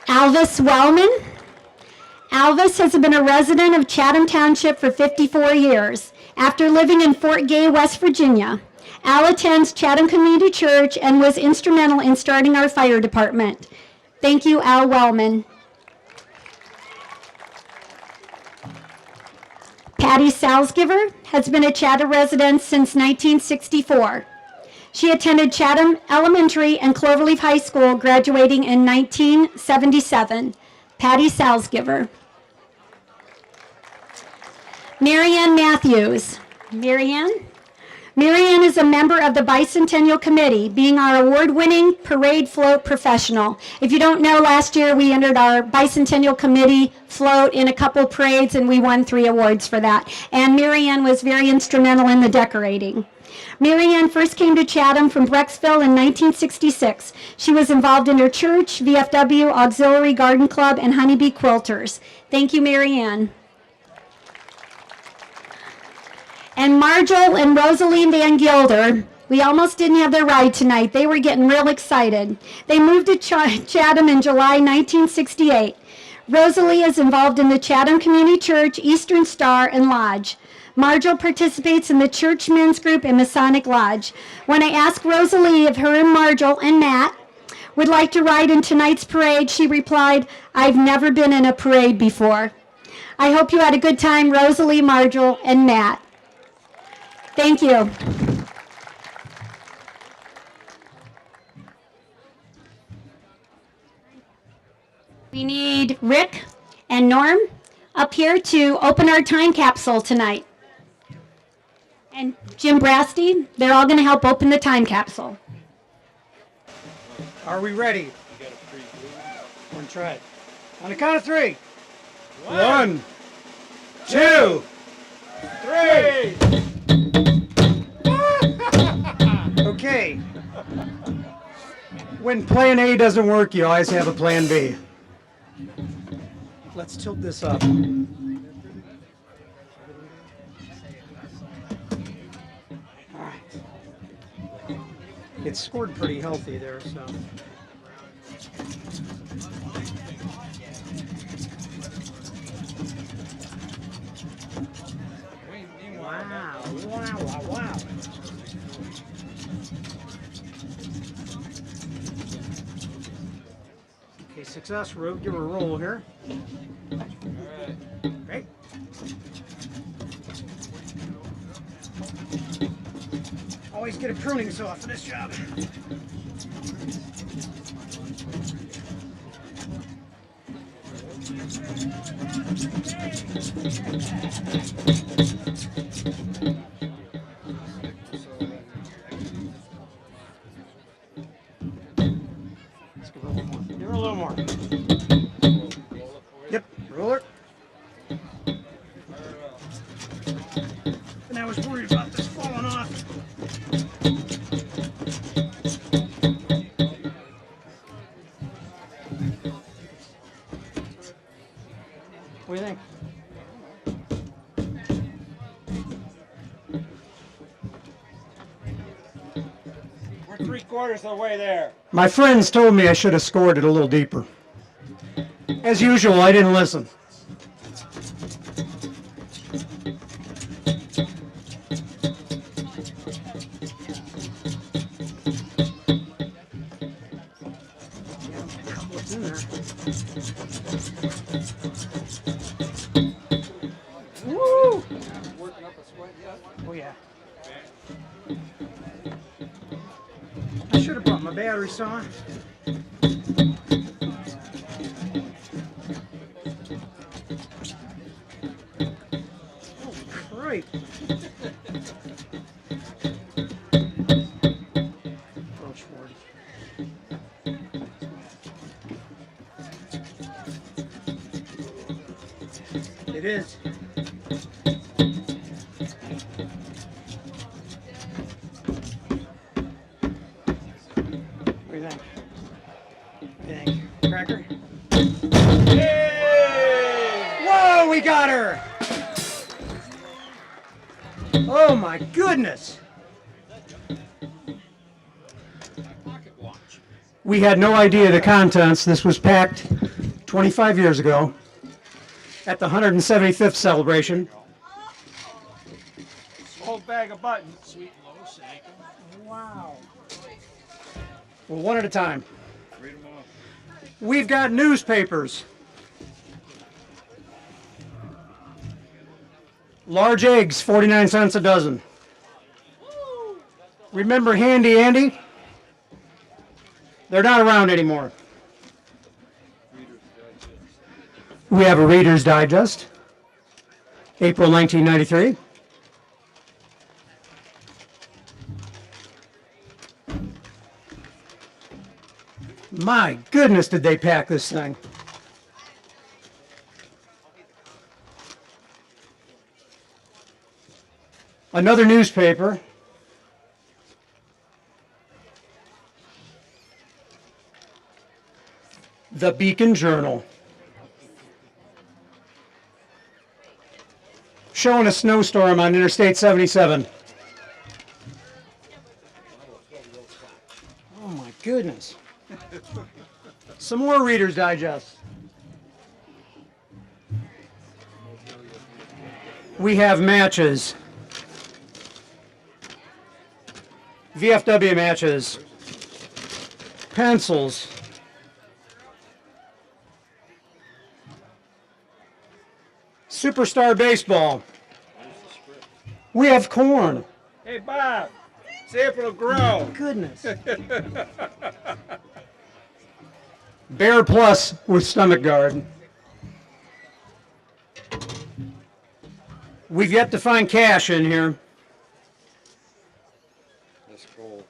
[SPEAKER 3] Alvis Wellman. Alvis has been a resident of Chatham Township for 54 years. After living in Fort Gay, West Virginia, Al attends Chatham Community Church and was instrumental in starting our fire department. Thank you, Al Patty Salzgiver has been a Chatham resident since 1964. She attended Chatham Elementary and Cloverleaf High School, graduating in 1977. Patty Salzgiver. Marianne Matthews. Marianne is a member of the Bicentennial Committee, being our award-winning parade float professional. If you don't know, last year we entered our Bicentennial Committee float in a couple parades, and we won 3 awards for that. And Marianne was very instrumental in the decorating. Marianne first came to Chatham from Brecksville in 1966. She was involved in her church, VFW, Auxiliary Garden Club, and Honeybee Quilters. Thank you, Marianne. And Marjol and Rosaline Van Gilder, we almost didn't have their ride tonight. They were getting real excited. They moved to Chatham in July 1968. Rosalie is involved in the Chatham Community Church, Eastern Star, and Lodge. Marjol participates in the Church Men's Group and Masonic Lodge. When I asked Rosalie if her and Marjol and Matt would like to ride in tonight's parade, she replied, "I've never been in a parade before." I hope you had a good time, Rosalie, Marjol, and Matt. Thank you. We need Rick and Norm up here to open our time capsule tonight. And Jim Brasty, they're all going to help open the time capsule.
[SPEAKER 9] Are we ready? One try. On the count of 3.
[SPEAKER 5] 1, 2, 3.
[SPEAKER 9] Okay. When plan A doesn't work, you always have a plan B. Let's tilt this up. All right. It's scored pretty healthy there, so. Wow, wow, wow, wow. Okay, success. Give her a roll here. Great. Always get a pruning saw for this job. Let's give her a little more. Give her a little more. Yep, roller. And I was worried about this falling off. What do you think?
[SPEAKER 5] We're 3/4 of the way there.
[SPEAKER 9] My friends told me I should have scored it a little deeper. As usual, I didn't listen. What's in there? Woo! Oh yeah. I should have brought my battery saw. Right. Approach forward. It is. What do you think? What do you think? Cracker? Yay! Whoa, we got her! Oh my goodness! We had no idea the contents. This was packed 25 years ago at the 175th celebration.
[SPEAKER 5] Whole bag of buttons. Sweet low shake.
[SPEAKER 9] Wow. Well, one at a time. We've got newspapers. Large eggs, 49 cents a dozen. Remember Handy Andy? They're not around anymore. We have a Reader's Digest, April 1993. My goodness, did they pack this thing. Another newspaper. The Beacon Journal. Showing a snowstorm on Interstate 77. Oh my goodness. Some more Reader's Digest. We have matches. VFW matches. Pencils. Superstar Baseball. We have corn.
[SPEAKER 5] Hey, Bob, see if it'll grow.
[SPEAKER 9] Goodness. Bear Plus with stomach guard. We've yet to find cash in here.
[SPEAKER 5] That's cool.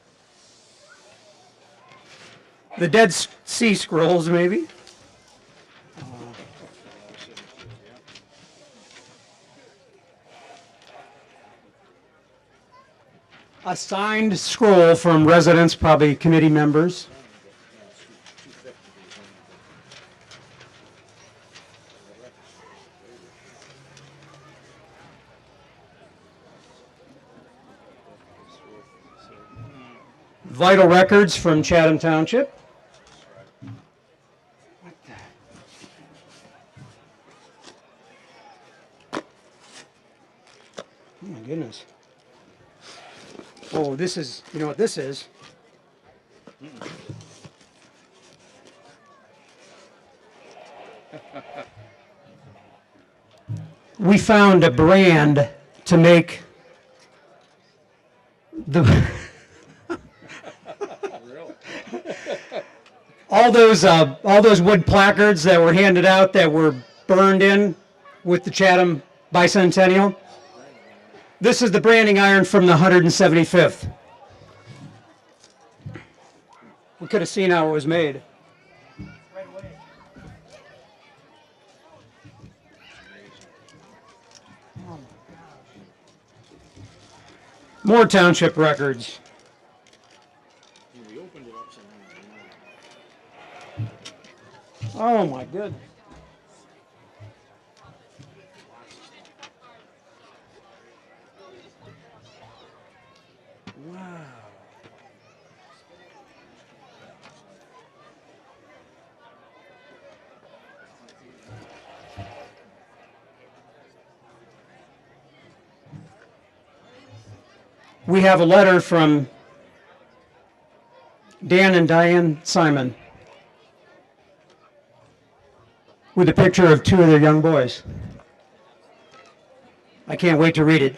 [SPEAKER 9] The Dead Sea Scrolls, maybe. A signed scroll from residents, probably committee members. Vital records from Chatham Township. Oh my goodness. Oh, this is, you know what this is? We found a brand to make the all those wood placards that were handed out that were burned in with the Chatham Bicentennial. This is the branding iron from the 175th. We could have seen how it was made. More township records. Oh my goodness. Wow. We have a letter from Dan and Diane Simon with a picture of two of their young boys. I can't wait to read it.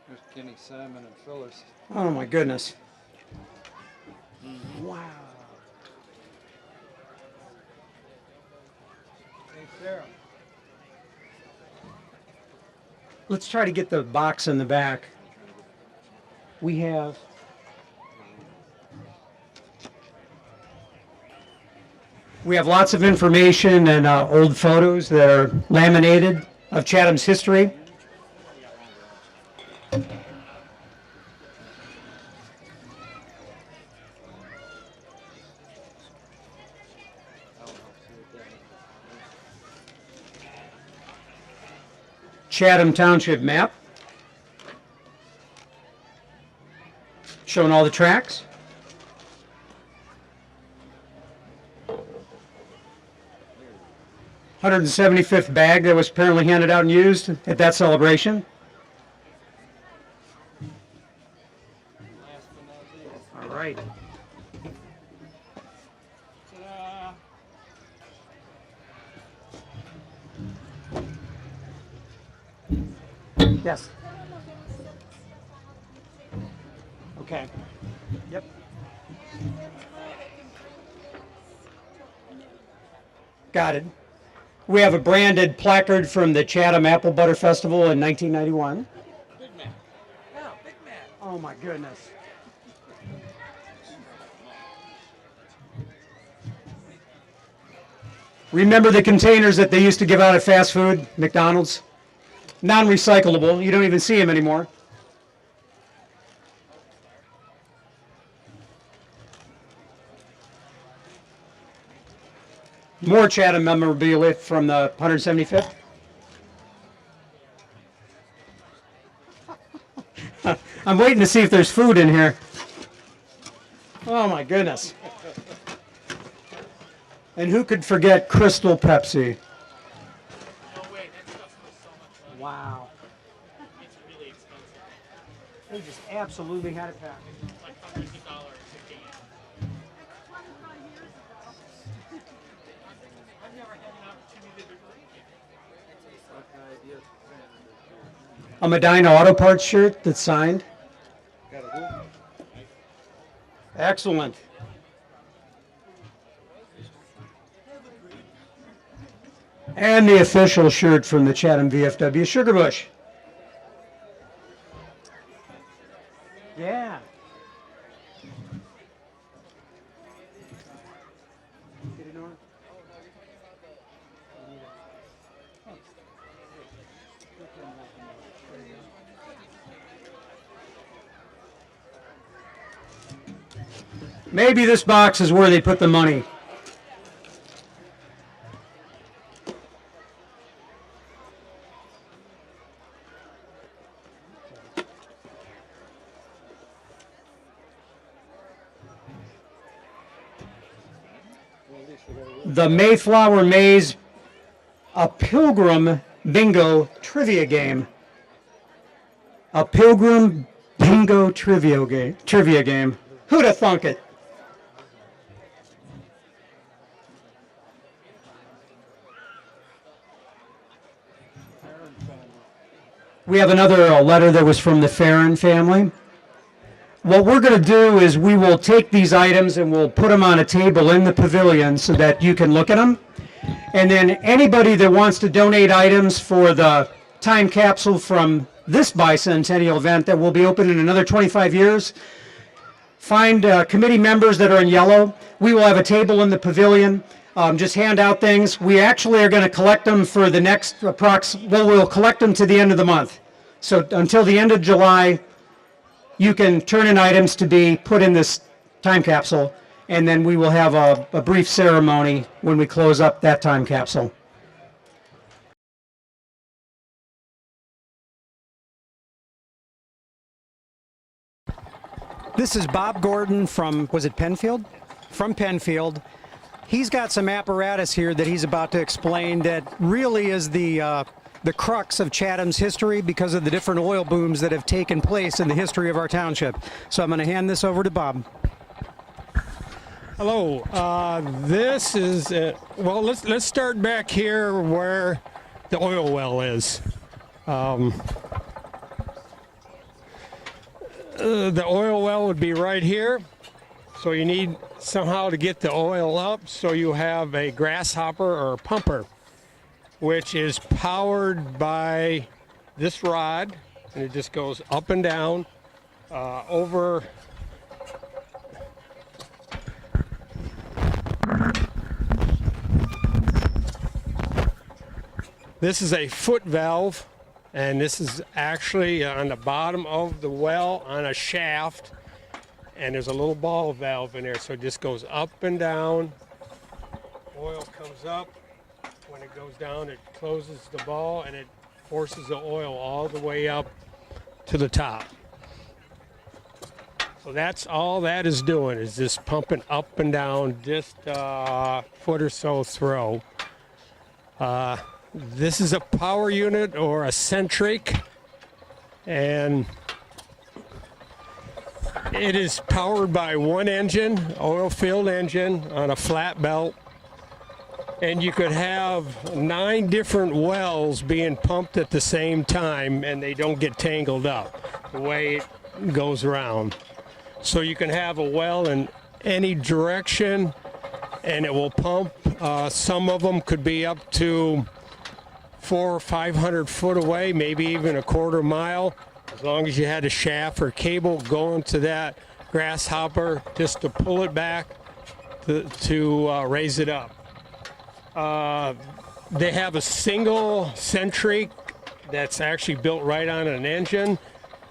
[SPEAKER 5] There's Kenny, Simon, and Phyllis.
[SPEAKER 9] Oh my goodness. Wow.
[SPEAKER 5] Hey, Sarah.
[SPEAKER 9] Let's try to get the box in the back. We have lots of information and old photos that are laminated of Chatham's history. Chatham Township map showing all the tracks. $175th bag that was apparently handed out and used at that celebration. All right. Yes. Okay. Yep. Got it. We have a branded placard from the Chatham Apple Butter Festival in 1991.
[SPEAKER 1] Big man. Yeah, big man.
[SPEAKER 9] Oh my goodness. Remember the containers that they used to give out at fast food, McDonald's? Non-recyclable. You don't even see them anymore. More Chatham memorabilia from the 175th. I'm waiting to see if there's food in here. Oh my goodness. And who could forget Crystal Pepsi?
[SPEAKER 8] No way, that stuff was so much fun.
[SPEAKER 9] Wow.
[SPEAKER 8] It's really expensive.
[SPEAKER 9] They just absolutely had it packed.
[SPEAKER 8] Like hundreds of dollars a can. I've never had an opportunity to drink it.
[SPEAKER 9] A Medina Auto Parts shirt that's signed. Excellent. And the official shirt from the Chatham VFW Sugar Bush. Yeah. Maybe this box is where they put the money. The Mayflower Maze, a Pilgrim Bingo trivia game. A Pilgrim Bingo trivia game. Who'd have thunk it? We have another letter that was from the Farron family. What we're going to do is we will take these items and we'll put them on a table in the pavilion so that you can look at them. And then anybody that wants to donate items for the time capsule from this bicentennial event that will be open in another 25 years, find committee members that are in yellow. We will have a table in the pavilion. Just hand out things. We actually are going to collect them for the next we'll collect them to the end of the month. So until the end of July, you can turn in items to be put in this time capsule, and then we will have a brief ceremony when we close up that time capsule. This is Bob Gordon from, was it Penfield? From Penfield. He's got some apparatus here that he's about to explain that really is the crux of Chatham's history because of the different oil booms that have taken place in the history of our township. So I'm going to hand this over to Bob.
[SPEAKER 10] Hello. This is well. Let's start back here where the oil well is. The oil well would be right here. So you need somehow to get the oil up. So you have a grasshopper or a pumper, which is powered by this rod, and it just goes up and down over. This is a foot valve, and this is actually on the bottom of the well on a shaft, and there's a little ball valve in there, so it just goes up and down. Oil comes up. When it goes down, it closes the ball, and it forces the oil all the way up to the top. So that's all that is doing, is just pumping up and down, just a foot or so throw. This is a power unit or a centric, and it is powered by one engine, oil-filled engine on a flat belt. and you could have 9 different wells being pumped at the same time, and they don't get tangled up the way it goes around. So you can have a well in any direction, and it will pump. Some of them could be up to 400 or 500 foot away, maybe even a quarter mile, as long as you had a shaft or cable going to that grasshopper just to pull it back to raise it up. They have a single centric that's actually built right on an engine.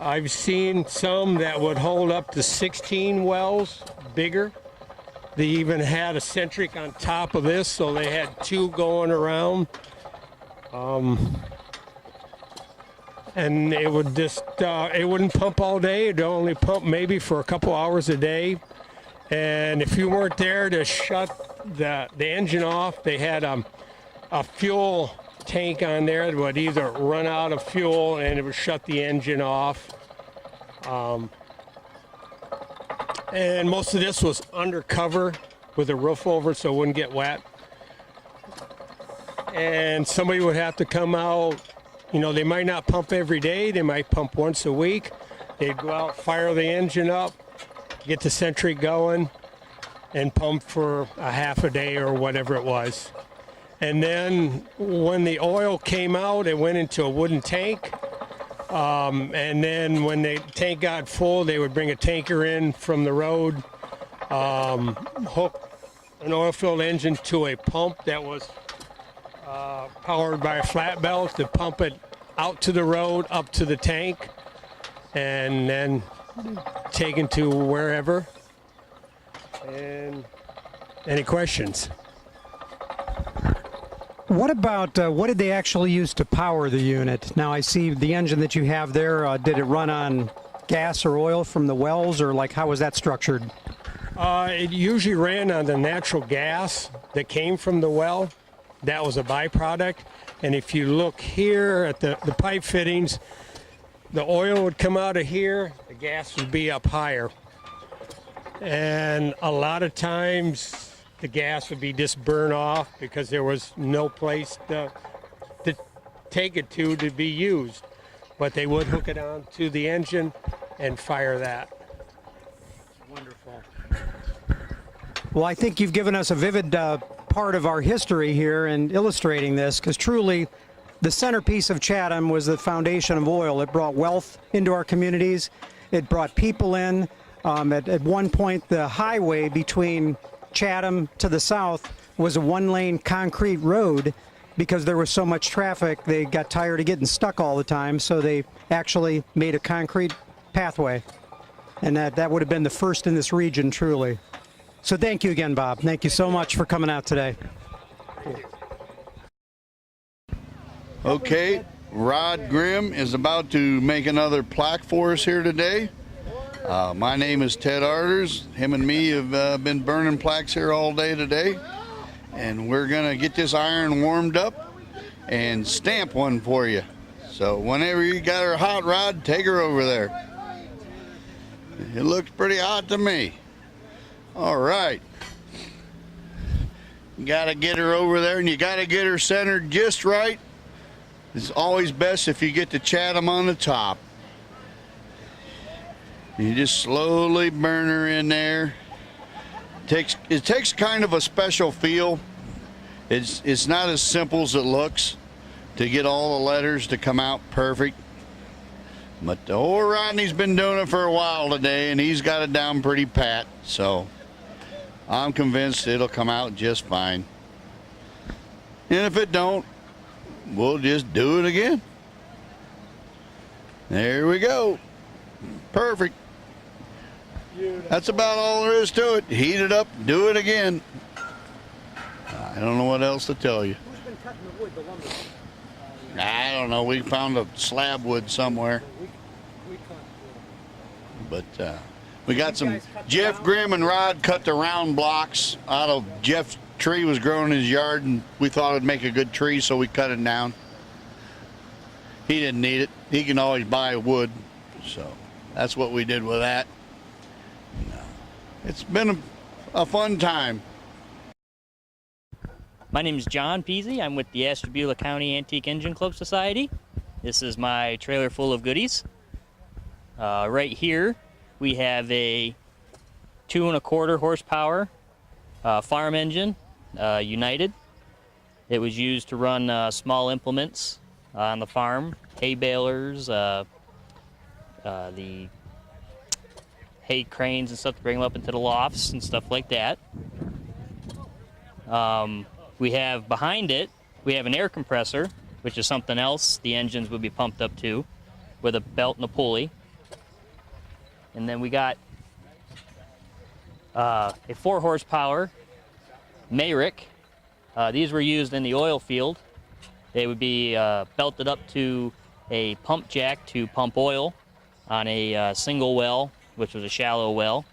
[SPEAKER 10] I've seen some that would hold up to 16 wells, bigger. They even had a centric on top of this, so they had 2 going around. And it would just, it wouldn't pump all day. It'd only pump maybe for a couple hours a day. And if you weren't there to shut the engine off, they had a fuel tank on there that would either run out of fuel and it would shut the engine off. And most of this was undercover with a roof over it so it wouldn't get wet. And somebody would have to come out. You know, they might not pump every day. They might pump once a week. They'd go out, fire the engine up, get the centric going, and pump for a half a day or whatever it was. And then when the oil came out, it went into a wooden tank. And then when the tank got full, they would bring a tanker in from the road, hook an oil-filled engine to a pump that was powered by a flat belt to pump it out to the road, up to the tank, and then taken to wherever. And any questions?
[SPEAKER 9] What about, what did they actually use to power the unit? Now I see the engine that you have there, did it run on gas or oil from the wells, or like how was that structured?
[SPEAKER 10] It usually ran on the natural gas that came from the well. That was a byproduct. And if you look here at the pipe fittings, the oil would come out of here, the gas would be up higher. And a lot of times the gas would be just burned off because there was no place to take it to be used. But they would hook it on to the engine and fire that.
[SPEAKER 9] Wonderful. Well, I think you've given us a vivid part of our history here in illustrating this, because truly the centerpiece of Chatham was the foundation of oil. It brought wealth into our communities. It brought people in. At one point, the highway between Chatham to the south was a one-lane concrete road because there was so much traffic. They got tired of getting stuck all the time, so they actually made a concrete pathway. And that would have been the first in this region, truly. So thank you again, Bob. Thank you so much for coming out today.
[SPEAKER 11] Okay, Rod Grimm is about to make another plaque for us here today. My name is Ted Arders. Him and me have been burning plaques here all day today. And we're gonna get this iron warmed up and stamp one for you. So whenever you got her hot rod, take her over there. It looks pretty hot to me. All right. You gotta get her over there and you gotta get her centered just right. It's always best if you get the Chatham on the top. You just slowly burn her in there. It takes kind of a special feel. It's not as simple as it looks to get all the letters to come out perfect. But the old Rodney's been doing it for a while today, and he's got it down pretty pat. So I'm convinced it'll come out just fine. And if it don't, we'll just do it again. There we go. Perfect. That's about all there is to it. Heat it up, do it again. I don't know what else to tell you.
[SPEAKER 9] Who's been cutting the wood, the lumber?
[SPEAKER 11] I don't know. We found a slab wood somewhere. But we got some. Jeff Grimm and Rod cut the round blocks out of Jeff's tree was growing in his yard, and we thought it'd make a good tree, so we cut it down. He didn't need it. He can always buy wood, so that's what we did with that. It's been a fun time.
[SPEAKER 12] My name is John Peasy. I'm with the Ashtabula County Antique Engine Club Society. This is my trailer full of goodies. Right here we have a 2¼ horsepower farm engine, United. It was used to run small implements on the farm, hay balers, the hay cranes and stuff to bring them up into the lofts and stuff like that. We have behind it, we have an air compressor, which is something else the engines would be pumped up to, with a belt and a pulley. And then we got a 4 horsepower Mayrick. These were used in the oil field. They would be belted up to a pump jack to pump oil on a single well, which was a shallow well.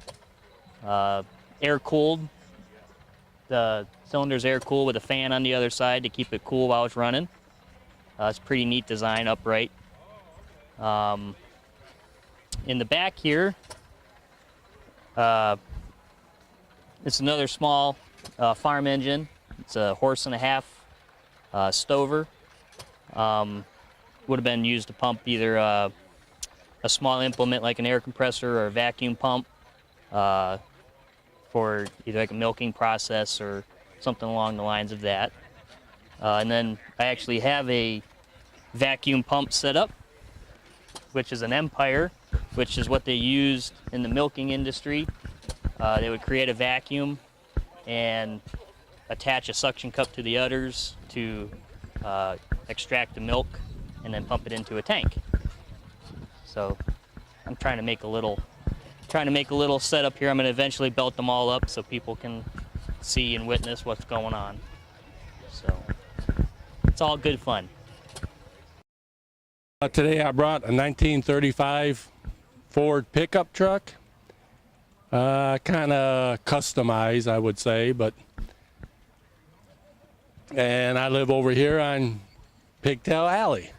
[SPEAKER 12] Air-cooled. The cylinder's air-cooled with a fan on the other side to keep it cool while it's running. It's a pretty neat design, upright. In the back here, it's another small farm engine. It's a 1.5 horse stover. Would have been used to pump either a small implement like an air compressor or a vacuum pump for either like a milking process or something along the lines of that. And then I actually have a vacuum pump set up, which is an Empire, which is what they used in the milking industry. They would create a vacuum and attach a suction cup to the udders to extract the milk and then pump it into a tank. So I'm trying to make a little setup here. I'm going to eventually belt them all up so people can see and witness what's going on. So it's all good fun.
[SPEAKER 13] Today I brought a 1935 Ford pickup truck. Kind of customized, I would say, and I live over here on Pigtail Alley.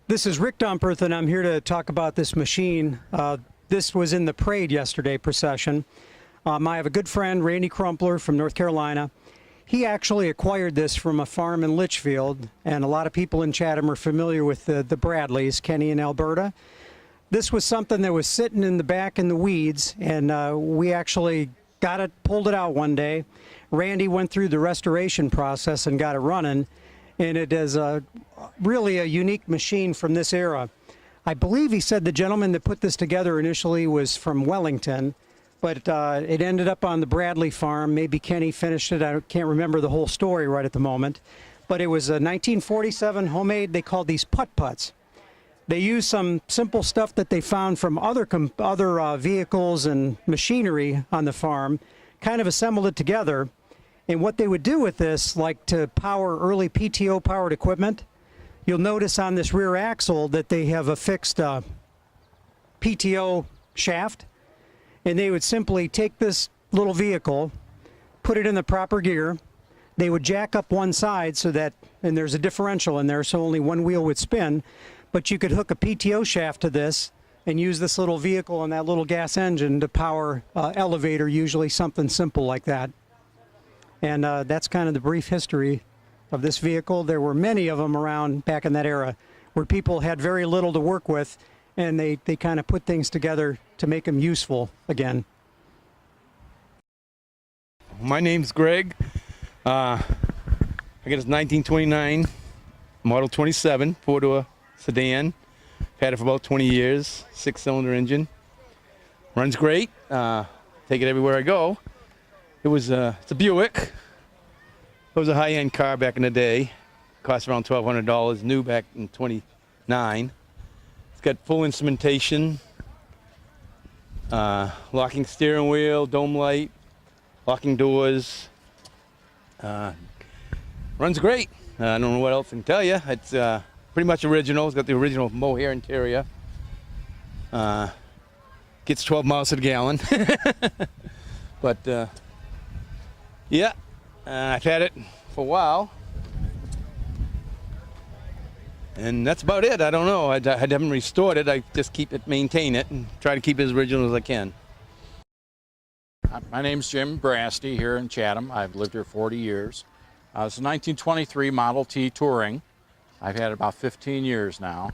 [SPEAKER 9] This is Rick Dumperth, and I'm here to talk about this machine. This was in the parade yesterday procession. I have a good friend, Randy Crumpler from North Carolina. He actually acquired this from a farm in Litchfield, and a lot of people in Chatham are familiar with the Bradleys, Kenny and Alberta. This was something that was sitting in the back in the weeds, and we actually pulled it out one day. Randy went through the restoration process and got it running, and it is really a unique machine from this era. I believe he said the gentleman that put this together initially was from Wellington, but it ended up on the Bradley farm. Maybe Kenny finished it. I can't remember the whole story right at the moment. But it was a 1947 homemade, they called these putt-putts. They used some simple stuff that they found from other vehicles and machinery on the farm, kind of assembled it together. And what they would do with this, like to power early PTO-powered equipment, you'll notice on this rear axle that they have a fixed PTO shaft. And they would simply take this little vehicle, put it in the proper gear. They would jack up one side so that, and there's a differential in there, so only one wheel would spin. But you could hook a PTO shaft to this and use this little vehicle and that little gas engine to power elevator, usually something simple like that. And that's kind of the brief history of this vehicle. There were many of them around back in that era where people had very little to work with, and they kind of put things together to make them useful again.
[SPEAKER 13] My name's Greg. I got a 1929 Model 27 four-door sedan. Had it for about 20 years, 6-cylinder engine. Runs great. Take it everywhere I go. It's a Buick. It was a high-end car back in the day. Cost around $1,200, new back in '29. It's got full instrumentation, locking steering wheel, dome light, locking doors. Runs great. I don't know what else I can tell you. It's pretty much original. It's got the original mohair interior. Gets 12 miles to the gallon. But yeah, I've had it for a while. And that's about it. I don't know. I haven't restored it. I just maintain it and try to keep it as original as I can.
[SPEAKER 14] My name's Jim Brasty here in Chatham. I've lived here 40 years. It's a 1923 Model T Touring. I've had it about 15 years now.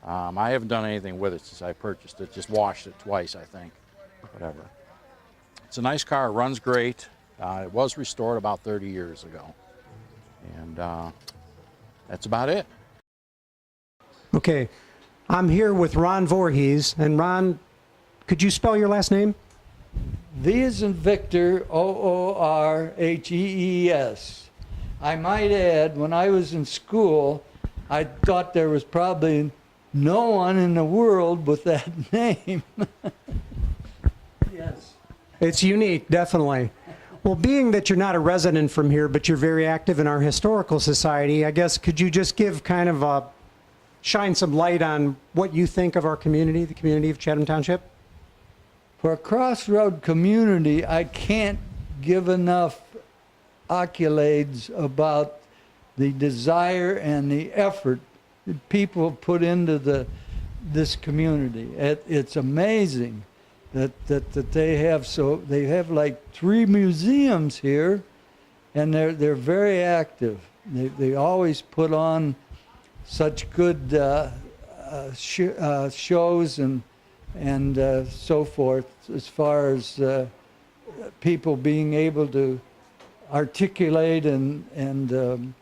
[SPEAKER 14] I haven't done anything with it since I purchased it, just washed it twice, I think, whatever. It's a nice car, it runs great. It was restored about 30 years ago. And that's about it.
[SPEAKER 9] Okay, I'm here with Ron Voorhees, and Ron, could you spell your last name?
[SPEAKER 15] V as in Victor, Oorhees. I might add, when I was in school, I thought there was probably no one in the world with that name. Yes.
[SPEAKER 9] It's unique, definitely. Well, being that you're not a resident from here, but you're very active in our historical society, I guess, could you just give kind of a, shine some light on what you think of our community, the community of Chatham Township?
[SPEAKER 15] For a crossroad community, I can't give enough accolades about the desire and the effort that people put into this community. It's amazing that they have like 3 museums here, and they're very active. They always put on such good shows and so forth, as far as people being able to articulate and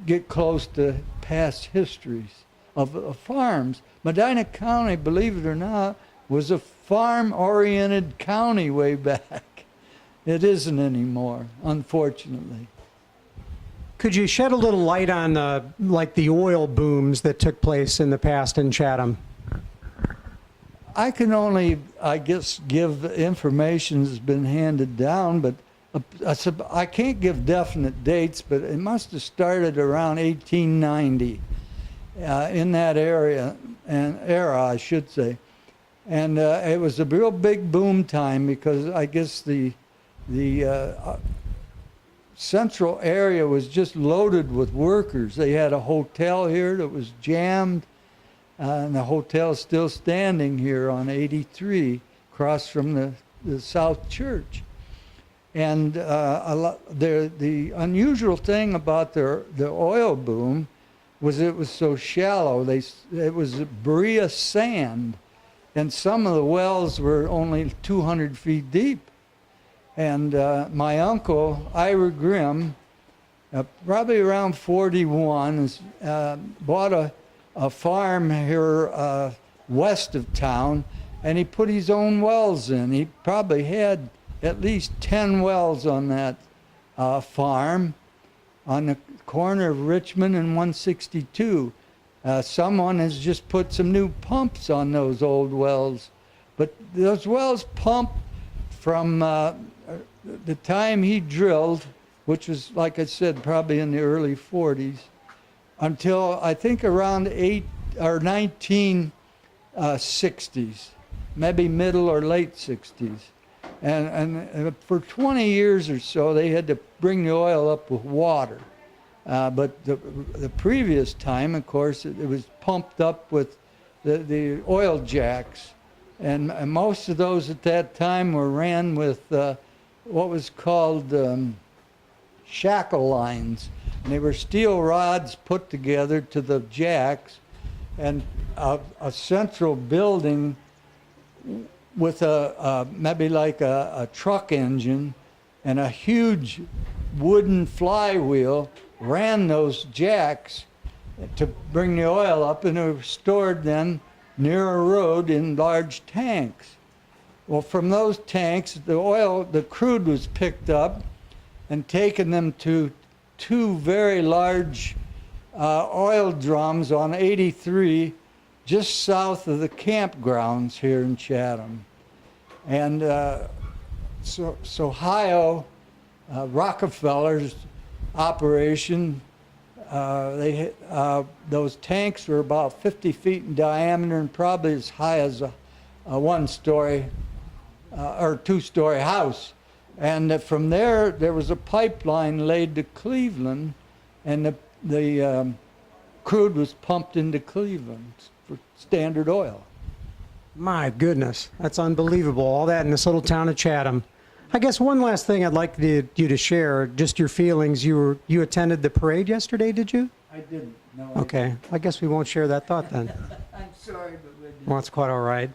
[SPEAKER 15] get close to past histories of farms. Medina County, believe it or not, was a farm-oriented county way back. It isn't anymore, unfortunately.
[SPEAKER 9] Could you shed a little light on like the oil booms that took place in the past in Chatham?
[SPEAKER 15] I can only, I guess, give information that's been handed down, but I can't give definite dates, but it must have started around 1890 in that era, I should say. And it was a real big boom time because I guess the central area was just loaded with workers. They had a hotel here that was jammed. And the hotel's still standing here on 83, across from the South Church. And the unusual thing about the oil boom was it was so shallow. It was Berea sand, and some of the wells were only 200 feet deep. And my uncle, Ira Grimm, probably around 41, bought a farm here west of town, and he put his own wells in. He probably had at least 10 wells on that farm on the corner of Richmond and 162. Someone has just put some new pumps on those old wells, but those wells pumped from the time he drilled, which was, like I said, probably in the early 40s, until I think around 1960s, maybe middle or late 60s. And for 20 years or so, they had to bring the oil up with water. But the previous time, of course, it was pumped up with the oil jacks. And most of those at that time were ran with what was called shackle lines. And they were steel rods put together to the jacks, and a central building with maybe like a truck engine and a huge wooden flywheel ran those jacks to bring the oil up, and they were stored then near a road in large tanks. Well, from those tanks, the crude was picked up and taken them to 2 very large oil drums on 83 just south of the campgrounds here in Chatham. And so Ohio, Rockefeller's operation, those tanks were about 50 feet in diameter and probably as high as a 1-story or 2-story house. And from there was a pipeline laid to Cleveland, and the crude was pumped into Cleveland for Standard Oil.
[SPEAKER 9] My goodness, that's unbelievable. All that in this little town of Chatham. I guess one last thing I'd like you to share, just your feelings. You attended the parade yesterday, did you?
[SPEAKER 15] I didn't. No.
[SPEAKER 9] Okay. I guess we won't share that thought then.
[SPEAKER 15] I'm sorry, but we didn't.
[SPEAKER 9] Well, that's quite all right.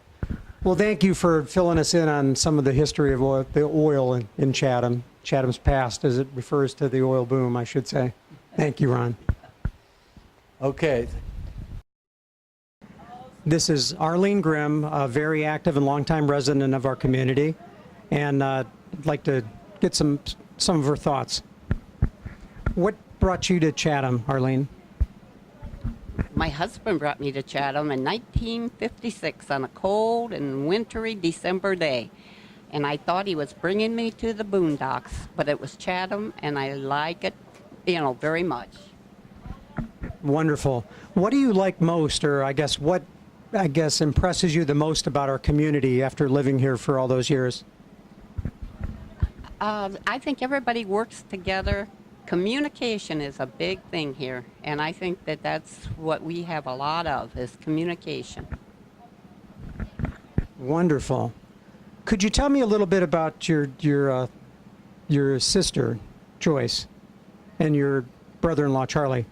[SPEAKER 9] Well, thank you for filling us in on some of the history of the oil in Chatham. Chatham's past, as it refers to the oil boom, I should say. Thank you, Ron.
[SPEAKER 15] Okay.
[SPEAKER 9] This is Arlene Grimm, a very active and longtime resident of our community, and I'd like to get some of her thoughts. What brought you to Chatham, Arlene?
[SPEAKER 16] My husband brought me to Chatham in 1956 on a cold and wintry December day. And I thought he was bringing me to the boondocks, but it was Chatham, and I like it, very much.
[SPEAKER 9] Wonderful. What do you like most, or what impresses you the most about our community after living here for all those years?
[SPEAKER 16] I think everybody works together. Communication is a big thing here, and I think that that's what we have a lot of, is communication.
[SPEAKER 9] Wonderful. Could you tell me a little bit about your sister, Joyce, and your brother-in-law, Charlie?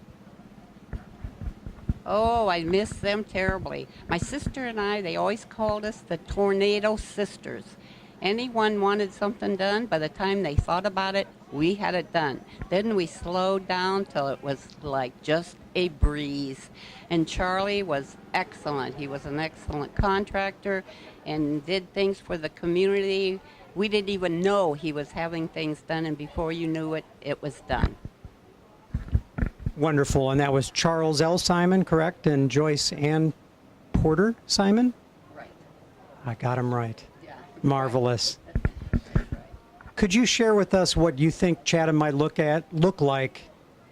[SPEAKER 16] Oh, I miss them terribly. My sister and I, they always called us the Tornado Sisters. Anyone wanted something done, by the time they thought about it, we had it done. Then we slowed down till it was like just a breeze. And Charlie was excellent. He was an excellent contractor and did things for the community. We didn't even know he was having things done, and before you knew it, it was done.
[SPEAKER 9] Wonderful. And that was Charles L. Simon, correct? And Joyce Ann Porter Simon?
[SPEAKER 16] Right.
[SPEAKER 9] I got him right.
[SPEAKER 16] Yeah.
[SPEAKER 9] Marvelous. Could you share with us what you think Chatham might look like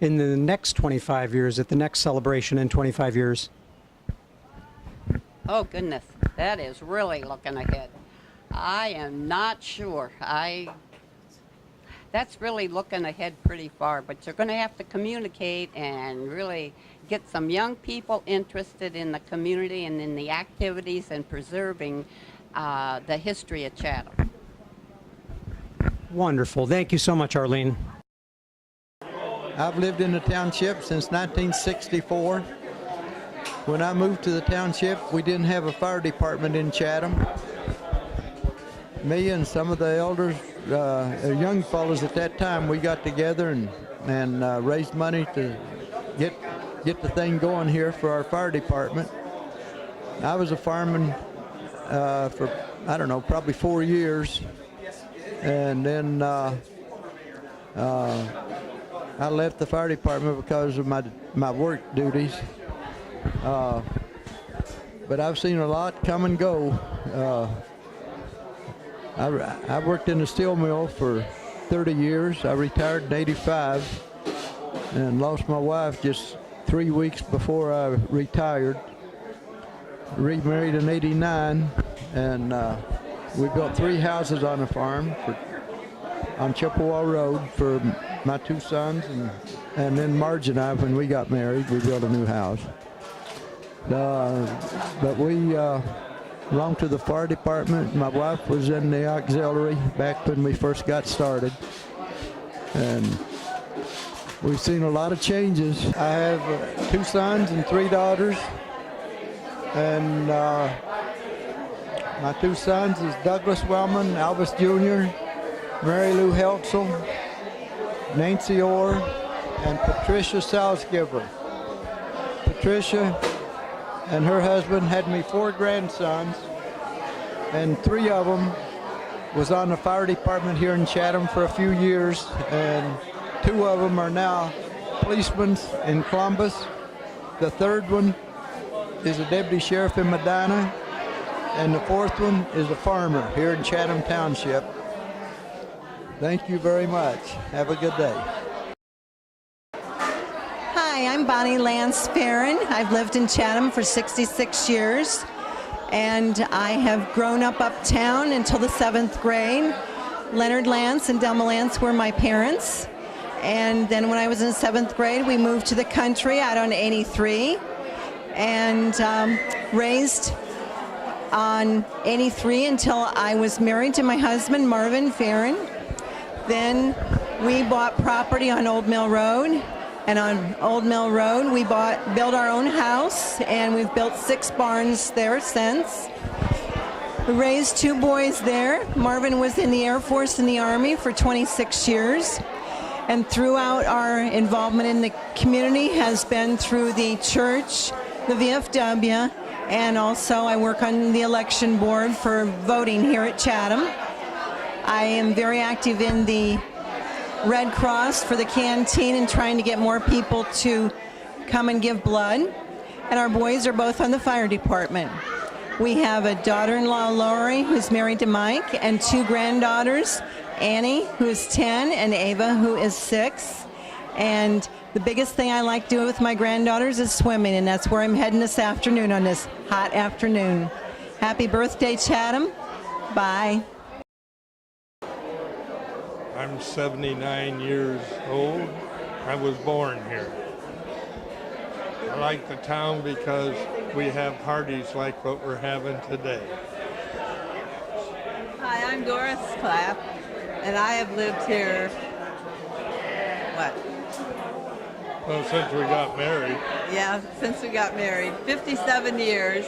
[SPEAKER 9] in the next 25 years, at the next celebration in 25 years?
[SPEAKER 16] Oh, goodness. That is really looking ahead. I am not sure. That's really looking ahead pretty far, but you're going to have to communicate and really get some young people interested in the community and in the activities and preserving the history of Chatham.
[SPEAKER 9] Wonderful. Thank you so much, Arlene.
[SPEAKER 17] I've lived in the township since 1964. When I moved to the township, we didn't have a fire department in Chatham. Me and some of the elders, young fellows at that time, we got together and raised money to get the thing going here for our fire department. I was a fireman for, I don't know, probably 4 years. And then I left the fire department because of my work duties. But I've seen a lot come and go. I worked in a steel mill for 30 years. I retired in '85 and lost my wife just 3 weeks before I retired. Remarried in '89, and we built 3 houses on the farm on Chippewa Road for my 2 sons, and then Marge and I, when we got married, we built a new house. But we belonged to the fire department. My wife was in the auxiliary back when we first got started, and we've seen a lot of changes. I have 2 sons and 3 daughters, and my 2 sons is Douglas Wellman, Albus Jr., Mary Lou Heltzel, Nancy Orr, and Patricia Salzgiver. Patricia and her husband had me 4 grandsons, and 3 of them was on the fire department here in Chatham for a few years, and 2 of them are now policemen in Columbus. The 3rd one is a deputy sheriff in Medina, and the 4th one is a farmer here in Chatham Township. Thank you very much. Have a good day.
[SPEAKER 18] Hi, I'm Bonnie Lance Farron. I've lived in Chatham for 66 years, and I have grown up uptown until the 7th grade. Leonard Lance and Delma Lance were my parents, and then when I was in 7th grade, we moved to the country out on 83 and raised on 83 until I was married to my husband, Marvin Farron. Then we bought property on Old Mill Road. And on Old Mill Road, we built our own house, and we've built 6 barns there since. We raised 2 boys there. Marvin was in the Air Force and the Army for 26 years. And throughout our involvement in the community has been through the church, the VFW, and also I work on the election board for voting here at Chatham. I am very active in the Red Cross for the canteen and trying to get more people to come and give blood. And our boys are both on the fire department. We have a daughter-in-law, Lori, who's married to Mike, and 2 granddaughters, Annie, who is 10, and Ava, who is 6. And the biggest thing I like doing with my granddaughters is swimming, and that's where I'm heading this afternoon on this hot afternoon. Happy birthday, Chatham. Bye.
[SPEAKER 10] I'm 79 years old. I was born here. I like the town because we have parties like what we're having today.
[SPEAKER 19] Hi, I'm Doris Clapp, and I have lived here,
[SPEAKER 10] Well, since we got married.
[SPEAKER 19] Yeah, since we got married, 57 years,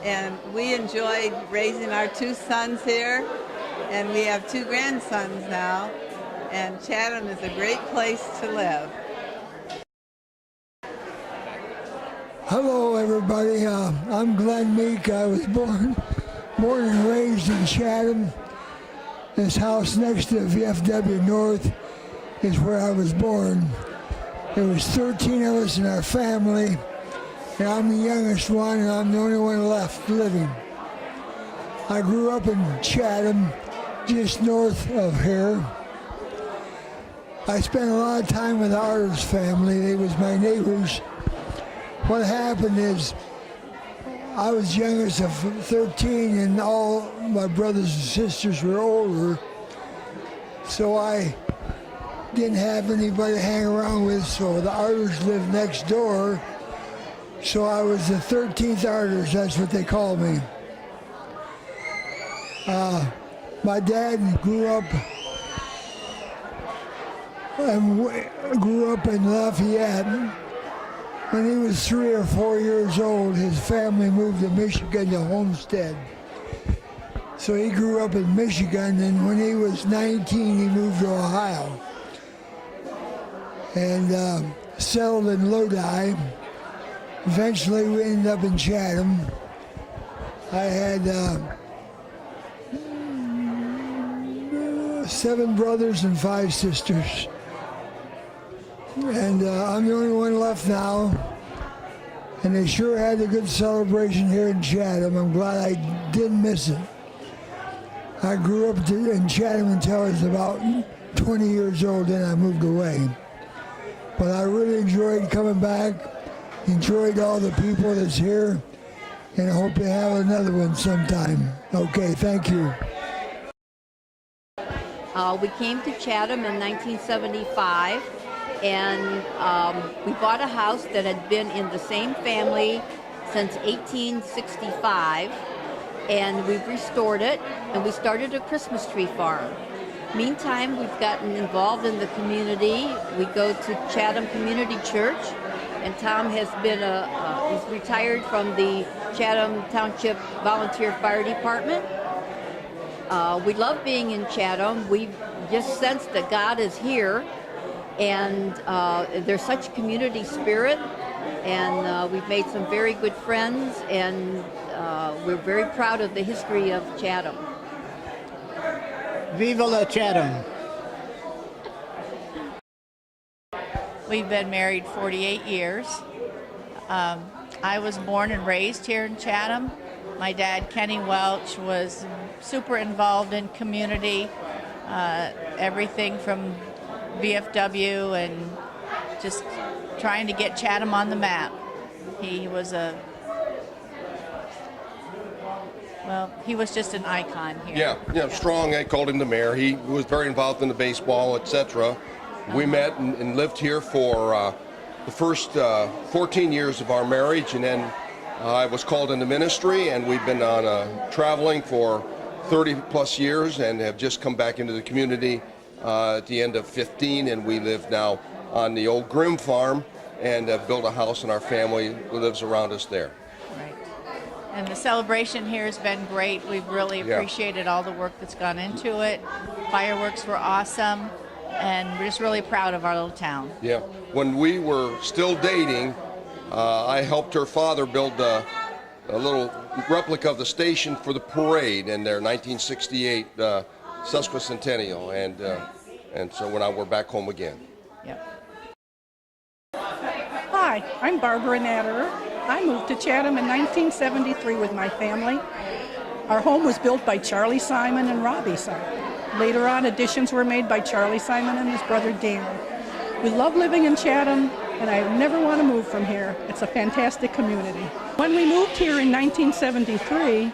[SPEAKER 19] and we enjoyed raising our 2 sons here, and we have 2 grandsons now, and Chatham is a great place to live.
[SPEAKER 20] Hello, everybody. I'm Glenn Meek. I was born and raised in Chatham. This house next to VFW North is where I was born. There was 13 of us in our family, and I'm the youngest one, and I'm the only one left living. I grew up in Chatham, just north of here. I spent a lot of time with Arter's family. They was my neighbors. What happened is I was youngest of 13, and all my brothers and sisters were older, so I didn't have anybody to hang around with, so the Arters lived next door, so I was the 13th Arters, that's what they called me. My dad grew up in Lafayette. When he was 3 or 4 years old, his family moved to Michigan to Homestead. So he grew up in Michigan, and when he was 19, he moved to Ohio and settled in Lodi. Eventually, we ended up in Chatham. I had 7 brothers and 5 sisters. And I'm the only one left now. And they sure had a good celebration here in Chatham. I'm glad I didn't miss it. I grew up in Chatham until I was about 20 years old, then I moved away. But I really enjoyed coming back, enjoyed all the people that's here, and I hope to have another one sometime. Okay, thank you.
[SPEAKER 21] We came to Chatham in 1975, and we bought a house that had been in the same family since 1865, and we've restored it, and we started a Christmas tree farm. Meantime, we've gotten involved in the community. We go to Chatham Community Church, and Tom has been he's retired from the Chatham Township Volunteer Fire Department. We love being in Chatham. We just sense that God is here, and there's such community spirit, and we've made some very good friends, and we're very proud of the history of Chatham.
[SPEAKER 22] Viva la Chatham!
[SPEAKER 23] We've been married 48 years. I was born and raised here in Chatham. My dad, Kenny Welch, was super involved in community, everything from VFW and just trying to get Chatham on the map. He was he was just an icon here.
[SPEAKER 24] Yeah, strong. I called him the mayor. He was very involved in the baseball, etc. We met and lived here for the first 14 years of our marriage, and then I was called into ministry, and we've been on traveling for 30 plus years and have just come back into the community at the end of 15, and we live now on the old Grimm farm and have built a house, and our family lives around us there.
[SPEAKER 23] Right. And the celebration here has been great. We've really appreciated all the work that's gone into it. Fireworks were awesome, and we're just really proud of our little town.
[SPEAKER 24] Yeah. When we were still dating, I helped her father build a little replica of the station for the parade in their 1968 Sesquicentennial, and so when we're back home again.
[SPEAKER 4] Hi, I'm Barbara Natterer. I moved to Chatham in 1973 with my family. Our home was built by Charlie Simon and Robbie Simon. Later on, additions were made by Charlie Simon and his brother Dan. We love living in Chatham, and I never want to move from here. It's a fantastic community. When we moved here in 1973,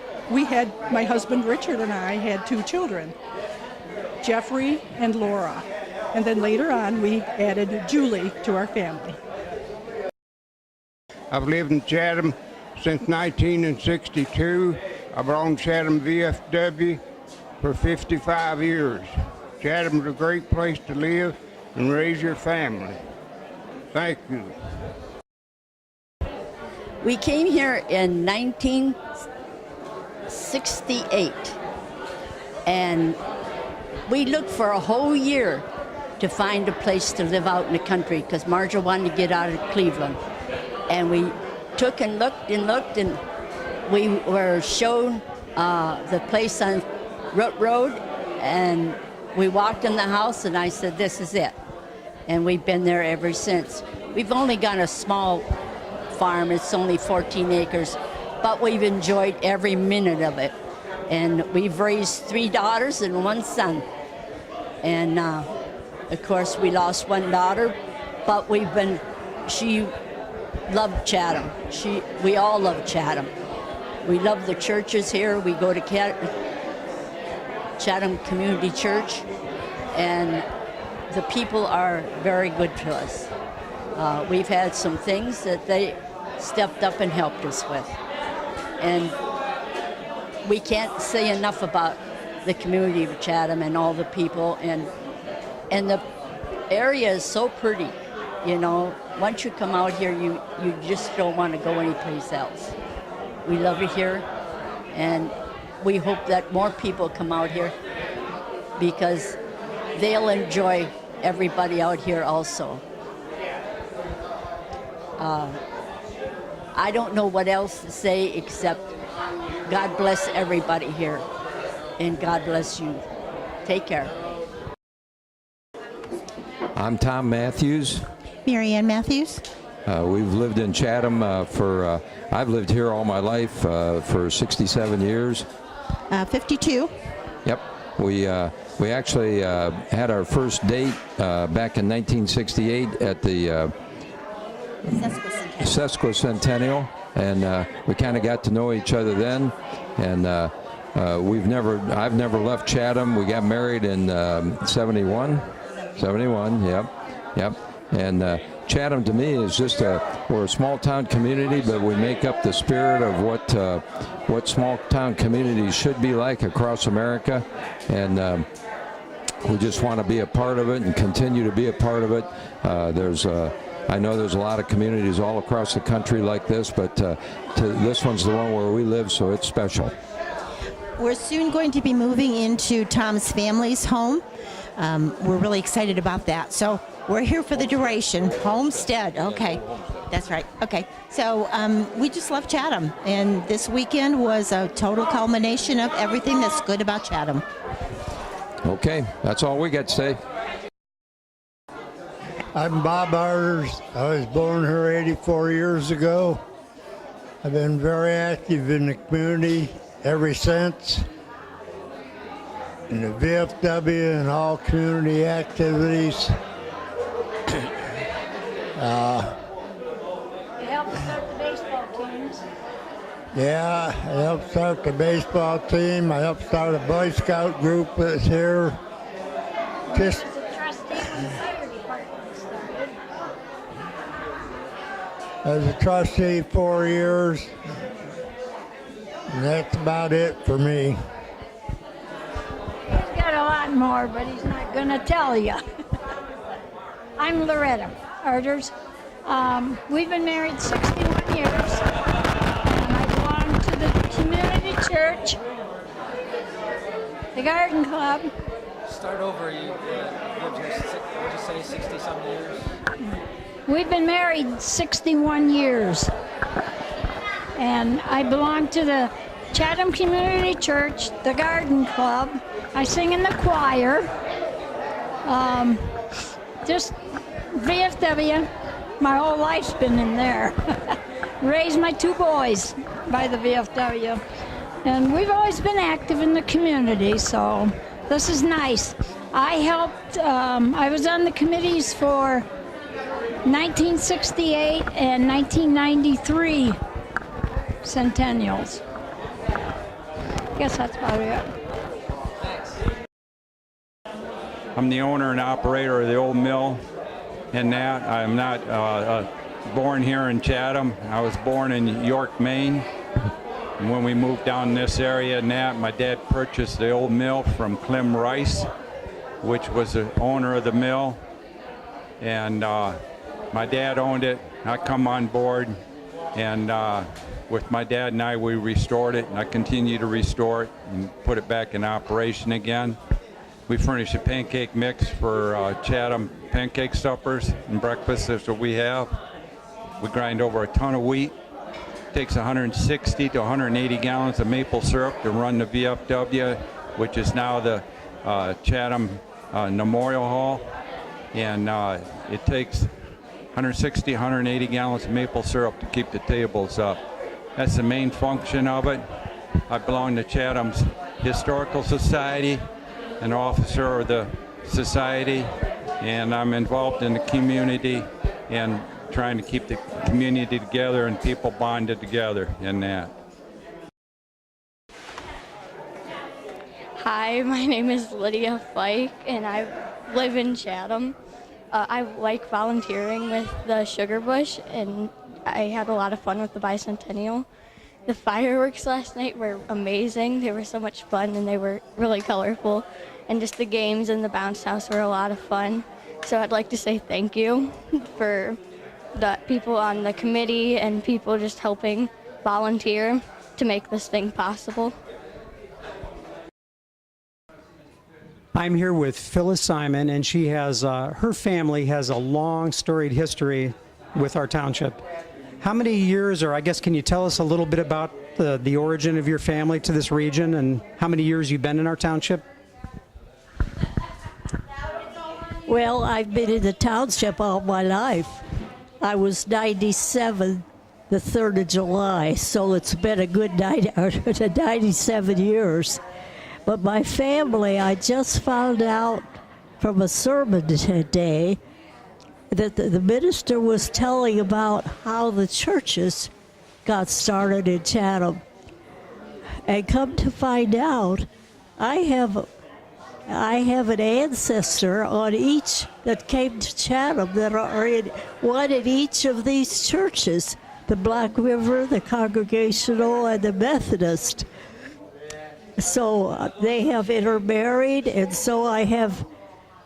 [SPEAKER 4] my husband Richard and I had 2 children, Jeffrey and Laura. And then later on, we added Julie to our family.
[SPEAKER 6] I've lived in Chatham since 1962. I've owned Chatham VFW for 55 years. Chatham's a great place to live and raise your family. Thank you.
[SPEAKER 7] We came here in 1968, and we looked for a whole year to find a place to live out in the country because Marja wanted to get out of Cleveland. And we took and looked, and we were shown the place on Root Road, and we walked in the house, and I said, this is it. And we've been there ever since. We've only got a small farm. It's only 14 acres, but we've enjoyed every minute of it. And we've raised 3 daughters and 1 son. And of course, we lost 1 daughter, but she loved Chatham. We all love Chatham. We love the churches here. We go to Chatham Community Church, and the people are very good to us. We've had some things that they stepped up and helped us with. And we can't say enough about the community of Chatham and all the people, and the area is so pretty. You know, once you come out here, you just don't want to go anyplace else. We love it here, and we hope that more people come out here because they'll enjoy everybody out here also. I don't know what else to say except God bless everybody here, and God bless you. Take care.
[SPEAKER 22] I'm Tom Matthews.
[SPEAKER 25] Mary Ann Matthews.
[SPEAKER 22] We've lived in Chatham I've lived here all my life for 67 years.
[SPEAKER 25] 52.
[SPEAKER 22] Yep. We actually had our first date back in 1968 at the Sesquicentennial, and we kind of got to know each other then, and I've never left Chatham. We got married in 71, yep. And Chatham to me is just we're a small town community, but we make up the spirit of what small town communities should be like across America, and we just want to be a part of it and continue to be a part of it. I know there's a lot of communities all across the country like this, but this one's the one where we live, so it's special.
[SPEAKER 25] We're soon going to be moving into Tom's family's home. We're really excited about that. So we're here for the duration. Homestead, okay. That's right, okay. So we just love Chatham, and this weekend was a total culmination of everything that's good about Chatham.
[SPEAKER 22] Okay, that's all we got to say.
[SPEAKER 17] I'm Bob Arders. I was born here 84 years ago. I've been very active in the community ever since, in the VFW and all community activities.
[SPEAKER 26] You helped start the baseball teams.
[SPEAKER 17] Yeah, I helped start the baseball team. I helped start a Boy Scout group that's here. Just
[SPEAKER 20] as a trustee 4 years. And that's about it for me.
[SPEAKER 26] He's got a lot more, but he's not going to tell you. I'm Loretta Arders. We've been married 61 years, and I belong to the community church, the garden club.
[SPEAKER 1] Start over. You lived here, would you say, 60-some years?
[SPEAKER 26] We've been married 61 years, and I belong to the Chatham Community Church, the garden club. I sing in the choir. Just VFW. My whole life's been in there. Raised my 2 boys by the VFW. And we've always been active in the community, so this is nice. I helped, I was on the committees for 1968 and 1993 centennials. Guess that's about it.
[SPEAKER 2] I'm the owner and operator of the old mill and that. I'm not born here in Chatham. I was born in York, Maine. And when we moved down this area and that, my dad purchased the old mill from Clem Rice, which was the owner of the mill. And my dad owned it. I come on board, and with my dad and I, we restored it, and I continue to restore it and put it back in operation again. We furnish a pancake mix for Chatham pancake suppers and breakfasts. That's what we have. We grind over a ton of wheat. It takes 160 to 180 gallons of maple syrup to run the VFW, which is now the Chatham Memorial Hall. And it takes 160, 180 gallons of maple syrup to keep the tables up. That's the main function of it. I belong to Chatham's Historical Society, an officer of the society, and I'm involved in the community and trying to keep the community together and people bonded together in that.
[SPEAKER 3] Hi, my name is Lydia Fike, and I live in Chatham. I like volunteering with the Sugar Bush, and I had a lot of fun with the Bicentennial. The fireworks last night were amazing. They were so much fun, and they were really colorful. And just the games in the bounce house were a lot of fun. So I'd like to say thank you for the people on the committee and people just helping volunteer to make this thing possible.
[SPEAKER 9] I'm here with Phyllis Simon, and she has, her family has a long storied history with our township. How many years, or I guess, can you tell us a little bit about the origin of your family to this region and how many years you've been in our township?
[SPEAKER 5] Well, I've been in the township all my life. I was 97 the 3rd of July, so it's been a good 97 years. But my family, I just found out from a sermon today that the minister was telling about how the churches got started in Chatham. And come to find out, I have an ancestor on each that came to Chatham that are in one in each of these churches, the Black River, the Congregational, and the Methodist. So they have intermarried, and so I have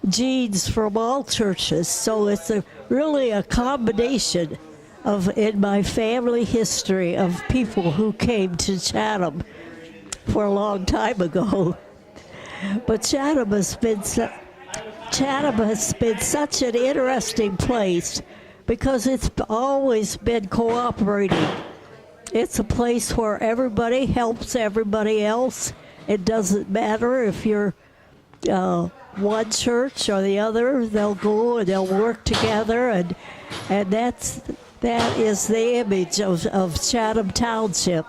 [SPEAKER 5] genes from all churches. So it's really a combination in my family history of people who came to Chatham for a long time ago. But Chatham has been such an interesting place because it's always been cooperating. It's a place where everybody helps everybody else. It doesn't matter if you're one church or the other. They'll go and they'll work together, and that is the image of Chatham Township.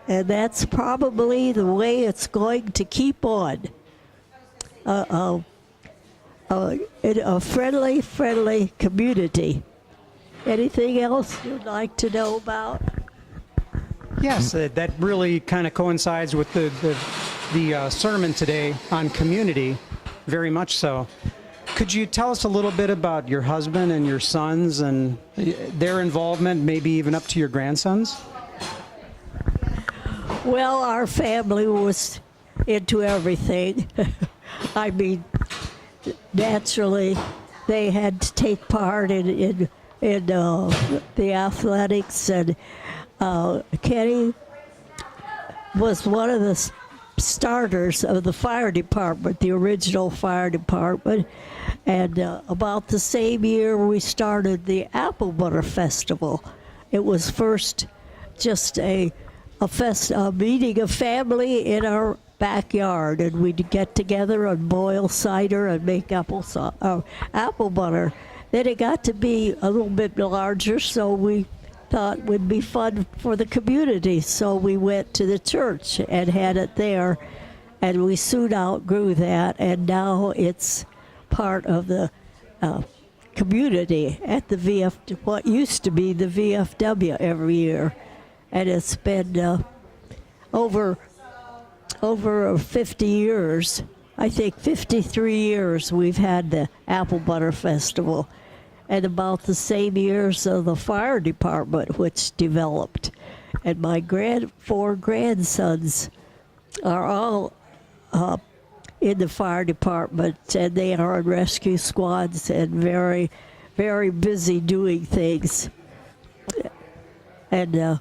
[SPEAKER 5] And that's probably the way it's going to keep on. In a friendly community. Anything else you'd like to know about?
[SPEAKER 9] Yes, that really kind of coincides with the sermon today on community, very much so. Could you tell us a little bit about your husband and your sons and their involvement, maybe even up to your grandsons?
[SPEAKER 5] Well, our family was into everything. I mean, naturally, they had to take part in the athletics, and Kenny was one of the starters of the fire department, the original fire department, and about the same year we started the Apple Butter Festival. It was first just a meeting of family in our backyard, and we'd get together and boil cider and make apple butter. Then it got to be a little bit larger, so we thought it would be fun for the community. So we went to the church and had it there, and we soon outgrew that, and now it's part of the community at the what used to be the VFW every year. And it's been over 50 years, I think 53 years we've had the Apple Butter Festival, and about the same years of the fire department which developed. And my four grandsons are all in the fire department, and they are in rescue squads and very, very busy doing things. And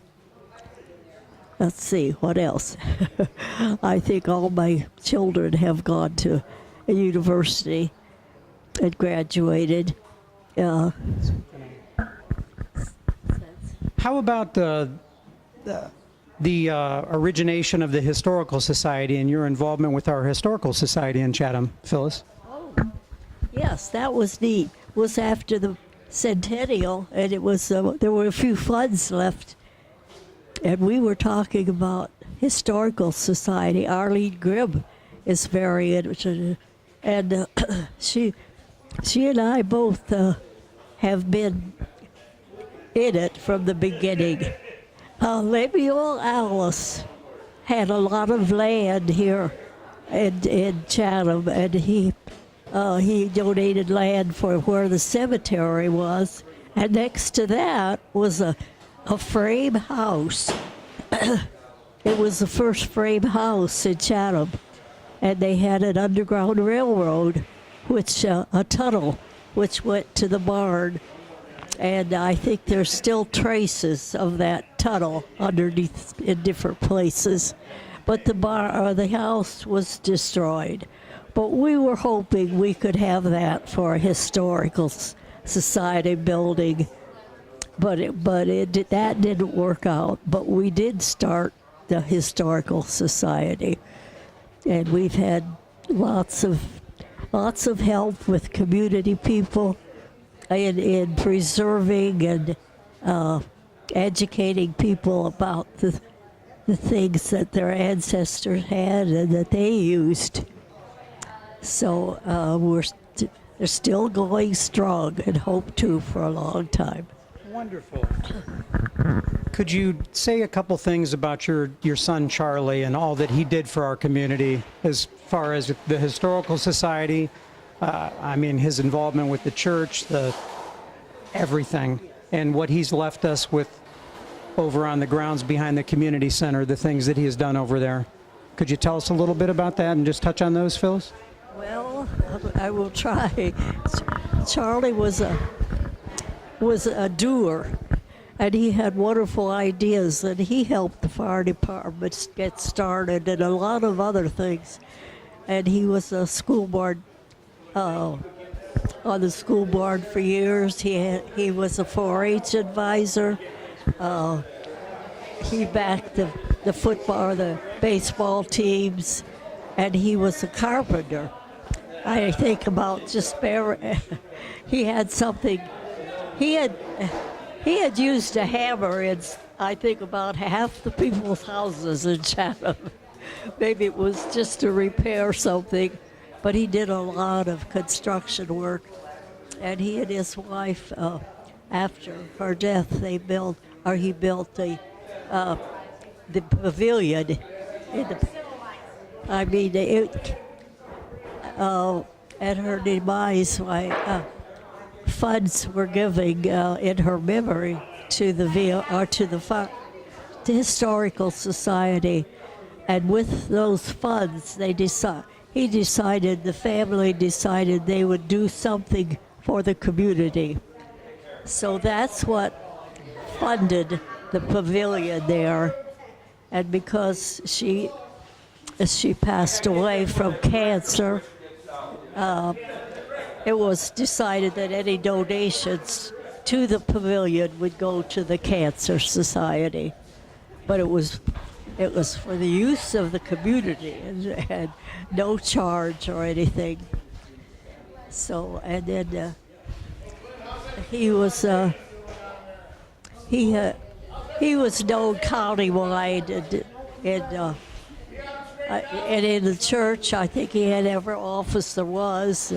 [SPEAKER 5] let's see, what else? I think all my children have gone to a university and graduated.
[SPEAKER 9] How about the origination of the Historical Society and your involvement with our Historical Society in Chatham, Phyllis?
[SPEAKER 5] Oh, yes, that was neat. It was after the centennial, and it was there were a few funds left, and we were talking about Historical Society. Arlene Grimm is very interested, and she and I both have been in it from the beginning. Lemuel Alice had a lot of land here in Chatham, and he donated land for where the cemetery was, and next to that was a frame house. It was the first frame house in Chatham, and they had an underground railroad, which a tunnel, which went to the barn. And I think there's still traces of that tunnel underneath in different places. But the house was destroyed. But we were hoping we could have that for a historical society building. But that didn't work out. But we did start the Historical Society. And we've had lots of help with community people in preserving and educating people about the things that their ancestors had and that they used. So they're still going strong and hope to for a long time.
[SPEAKER 9] Wonderful. Could you say a couple things about your son Charlie and all that he did for our community as far as the Historical Society? I mean, his involvement with the church, everything, and what he's left us with over on the grounds behind the community center, the things that he has done over there. Could you tell us a little bit about that and just touch on those, Phyllis?
[SPEAKER 5] Well, I will try. Charlie was a doer, and he had wonderful ideas, and he helped the fire department get started and a lot of other things. And he was a school board on the school board for years. He was a 4-H advisor. He backed the football, the baseball teams, and he was a carpenter. I think about he had something. He had used a hammer in, I think, about half the people's houses in Chatham. Maybe it was just to repair something, but he did a lot of construction work. And he and his wife, after her death, he built the pavilion. at her demise, funds were giving in her memory to the Historical Society, and with those funds, the family decided they would do something for the community. So that's what funded the pavilion there, and because she passed away from cancer, it was decided that any donations to the pavilion would go to the Cancer Society. But it was for the use of the community and had no charge or anything. So, and then he was known countywide, and in the church, I think he had every office there was,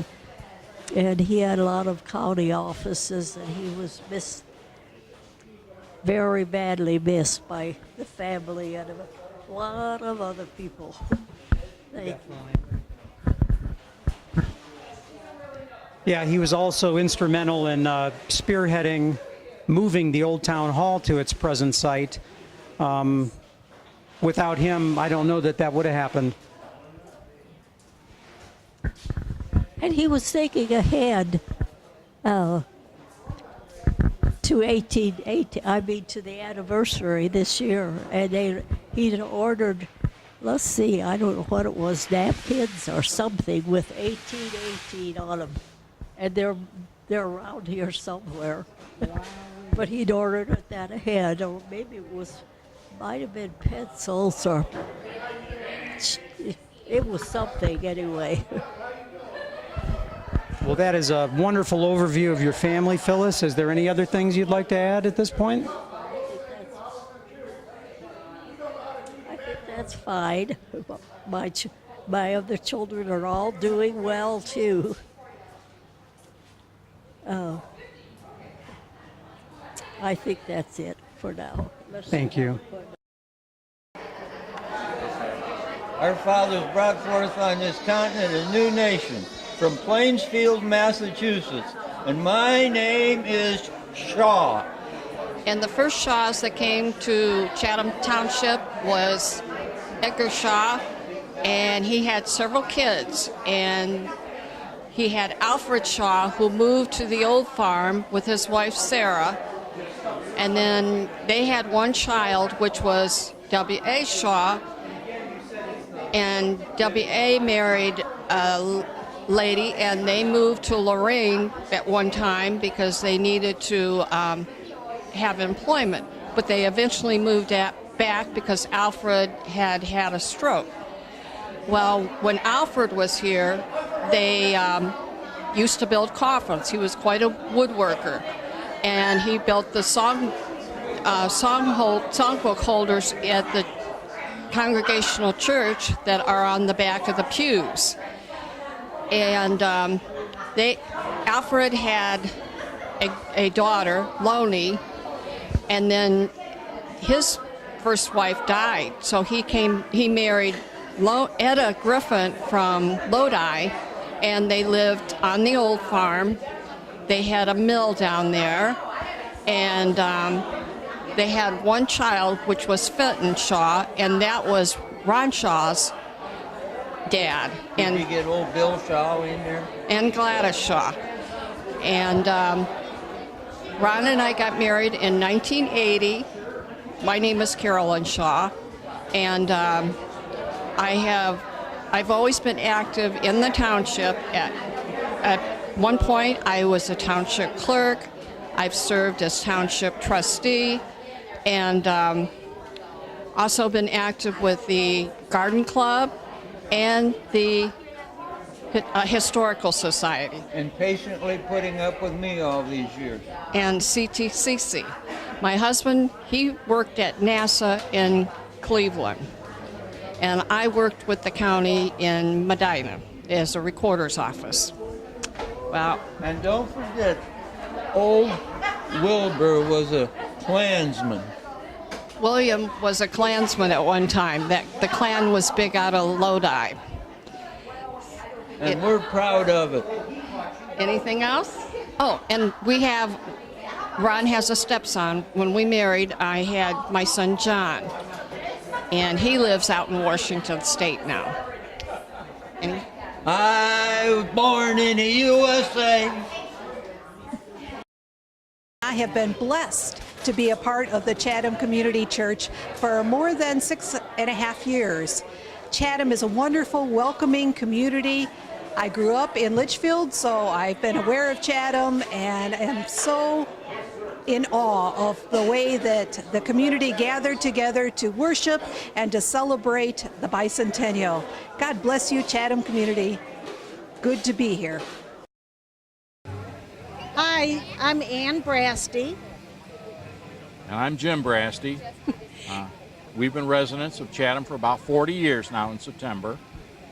[SPEAKER 5] and he had a lot of county offices, and he was very badly missed by the family and a lot of other people. Thank you.
[SPEAKER 9] Yeah, he was also instrumental in spearheading moving the old town hall to its present site. Without him, I don't know that would have happened.
[SPEAKER 5] And he was thinking ahead to 1880, to the anniversary this year, and he'd ordered, let's see, I don't know what it was, napkins or something with 1818 on them, and they're around here somewhere. But he'd ordered it that ahead, or maybe might have been pencils, or it was something anyway.
[SPEAKER 9] Well, that is a wonderful overview of your family, Phyllis. Is there any other things you'd like to add at this point?
[SPEAKER 5] I think that's fine. My other children are all doing well, too. I think that's it for now.
[SPEAKER 9] Thank you.
[SPEAKER 8] Our fathers brought forth on this continent a new nation from Plainsfield, Massachusetts, and my name is Shaw.
[SPEAKER 11] And the first Shaws that came to Chatham Township was Edgar Shaw, and he had several kids, and he had Alfred Shaw, who moved to the old farm with his wife Sarah, and then they had one child, which was W.A. Shaw, and W.A. married a lady, and they moved to Lorraine at one time because they needed to have employment. But they eventually moved back because Alfred had a stroke. Well, when Alfred was here, they used to build coffins. He was quite a woodworker, and he built the songbook holders at the Congregational Church that are on the back of the pews. And Alfred had a daughter, Loney, and then his first wife died, so he married Etta Griffin from Lodi, and they lived on the old farm. They had a mill down there, and they had one child, which was Fenton Shaw, and that was Ron Shaw's dad.
[SPEAKER 8] Did you get old Bill Shaw in there?
[SPEAKER 11] And Gladys Shaw. And Ron and I got married in 1980. My name is Carolyn Shaw, and I've always been active in the township. At one point, I was a township clerk. I've served as township trustee, and also been active with the garden club and the Historical Society.
[SPEAKER 8] And patiently putting up with me all these years.
[SPEAKER 11] And CTCC. My husband, he worked at NASA in Cleveland, and I worked with the county in Medina as a recorder's office. Well,
[SPEAKER 8] and don't forget, old Wilbur was a Klansman.
[SPEAKER 11] William was a Klansman at one time. The Klan was big out of Lodi.
[SPEAKER 8] and we're proud of it.
[SPEAKER 11] Anything else? Oh, and Ron has a stepson. When we married, I had my son John, and he lives out in Washington State now.
[SPEAKER 8] I was born in the USA.
[SPEAKER 12] I have been blessed to be a part of the Chatham Community Church for more than 6.5 years. Chatham is a wonderful, welcoming community. I grew up in Litchfield, so I've been aware of Chatham and am so in awe of the way that the community gathered together to worship and to celebrate the Bicentennial. God bless you, Chatham community. Good to be here.
[SPEAKER 13] Hi, I'm Ann Brasty.
[SPEAKER 14] And I'm Jim Brasty. We've been residents of Chatham for about 40 years now in September.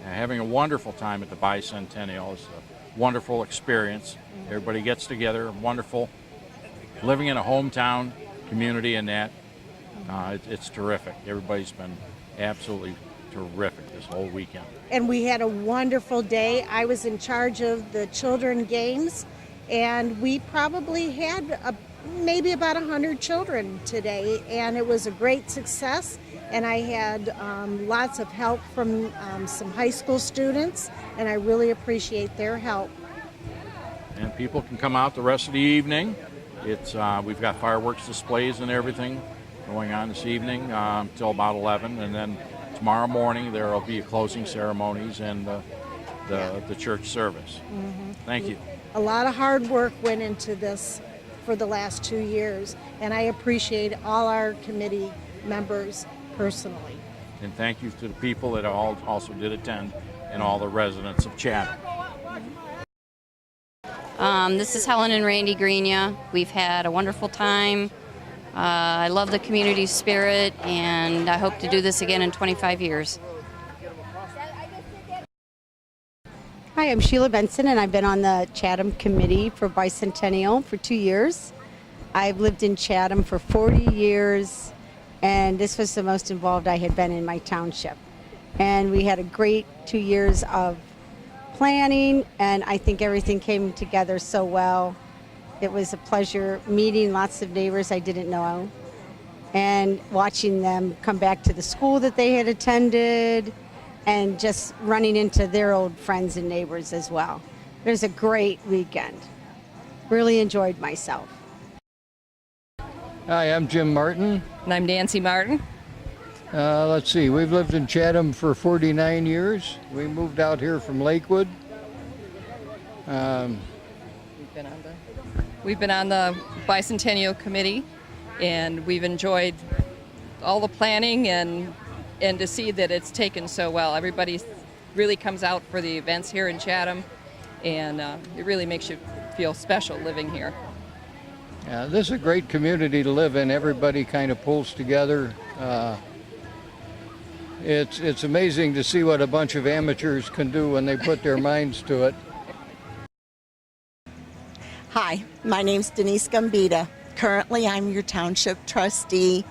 [SPEAKER 14] Having a wonderful time at the Bicentennial. It's a wonderful experience. Everybody gets together, wonderful. Living in a hometown community and that, it's terrific. Everybody's been absolutely terrific this whole weekend.
[SPEAKER 13] And we had a wonderful day. I was in charge of the children games, and we probably had maybe about 100 children today, and it was a great success. And I had lots of help from some high school students, and I really appreciate their help.
[SPEAKER 14] And people can come out the rest of the evening. We've got fireworks displays and everything going on this evening till about 11, and then tomorrow morning there will be closing ceremonies and the church service.
[SPEAKER 13] Mm-hmm.
[SPEAKER 14] Thank you.
[SPEAKER 13] A lot of hard work went into this for the last 2 years, and I appreciate all our committee members personally.
[SPEAKER 14] And thank you to the people that also did attend and all the residents of Chatham.
[SPEAKER 15] This is Helen and Randy Greenia. We've had a wonderful time. I love the community spirit, and I hope to do this again in 25 years.
[SPEAKER 16] Hi, I'm Sheila Benson, and I've been on the Chatham Committee for Bicentennial for 2 years. I've lived in Chatham for 40 years, and this was the most involved I had been in my township. And we had a great 2 years of planning, and I think everything came together so well. It was a pleasure meeting lots of neighbors I didn't know and watching them come back to the school that they had attended and just running into their old friends and neighbors as well. It was a great weekend. Really enjoyed myself.
[SPEAKER 18] Hi, I'm Jim Martin.
[SPEAKER 27] And I'm Nancy Martin.
[SPEAKER 18] Let's see, we've lived in Chatham for 49 years. We moved out here from Lakewood.
[SPEAKER 27] We've been on the Bicentennial Committee, and we've enjoyed all the planning and to see that it's taken so well. Everybody really comes out for the events here in Chatham, and it really makes you feel special living here.
[SPEAKER 18] Yeah, this is a great community to live in. Everybody kind of pulls together. It's amazing to see what a bunch of amateurs can do when they put their minds to it.
[SPEAKER 28] Hi, my name's Denise Gambita. Currently, I'm your township trustee,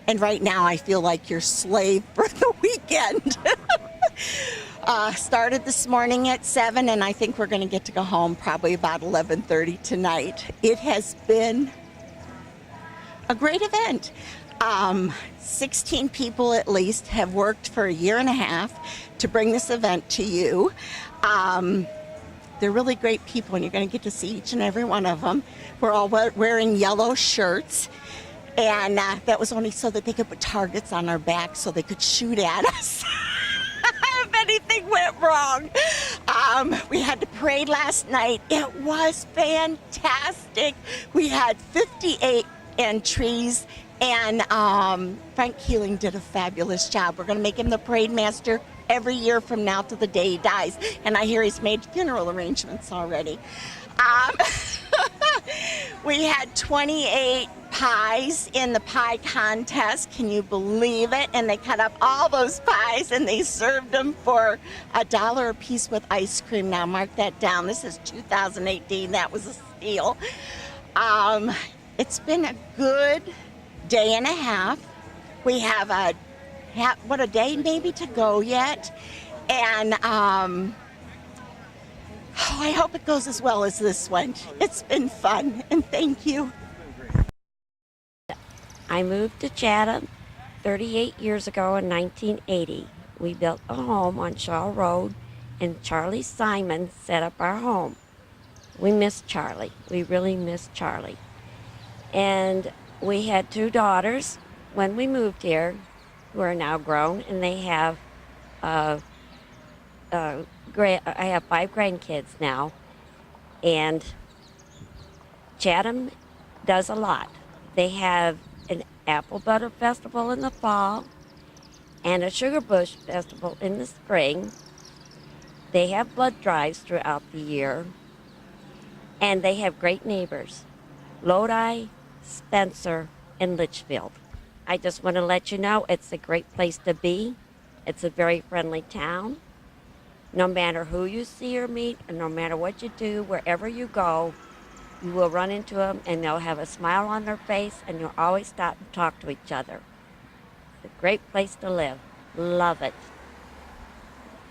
[SPEAKER 28] and right now I feel like your slave for the weekend. Started this morning at 7, and I think we're going to get to go home probably about 11:30 tonight. It has been a great event. 16 people at least have worked for a year and a half to bring this event to you. They're really great people, and you're going to get to see each and every one of them. We're all wearing yellow shirts, and that was only so that they could put targets on our backs so they could shoot at us if anything went wrong. We had the parade last night. It was fantastic. We had 58 entries, and Frank Keeling did a fabulous job. We're going to make him the parade master every year from now to the day he dies. And I hear he's made funeral arrangements already. We had 28 pies in the pie contest. Can you believe it? And they cut up all those pies and they served them for $1 a piece with ice cream. Now mark that down. This is 2018. That was a steal. It's been a good day and a half. We have a day maybe to go yet, and Oh, I hope it goes as well as this one. It's been fun, and thank you.
[SPEAKER 4] I moved to Chatham 38 years ago in 1980. We built a home on Shaw Road, and Charlie Simon set up our home. We miss Charlie. We really miss Charlie. And we had 2 daughters when we moved here, who are now grown, and they have I have 5 grandkids now, and Chatham does a lot. They have an apple butter festival in the fall and a sugar bush festival in the spring. They have blood drives throughout the year, and they have great neighbors, Lodi, Spencer, and Litchfield. I just want to let you know it's a great place to be. It's a very friendly town. No matter who you see or meet, and no matter what you do, wherever you go, you will run into them and they'll have a smile on their face and you'll always stop and talk to each other. It's a great place to live. Love it.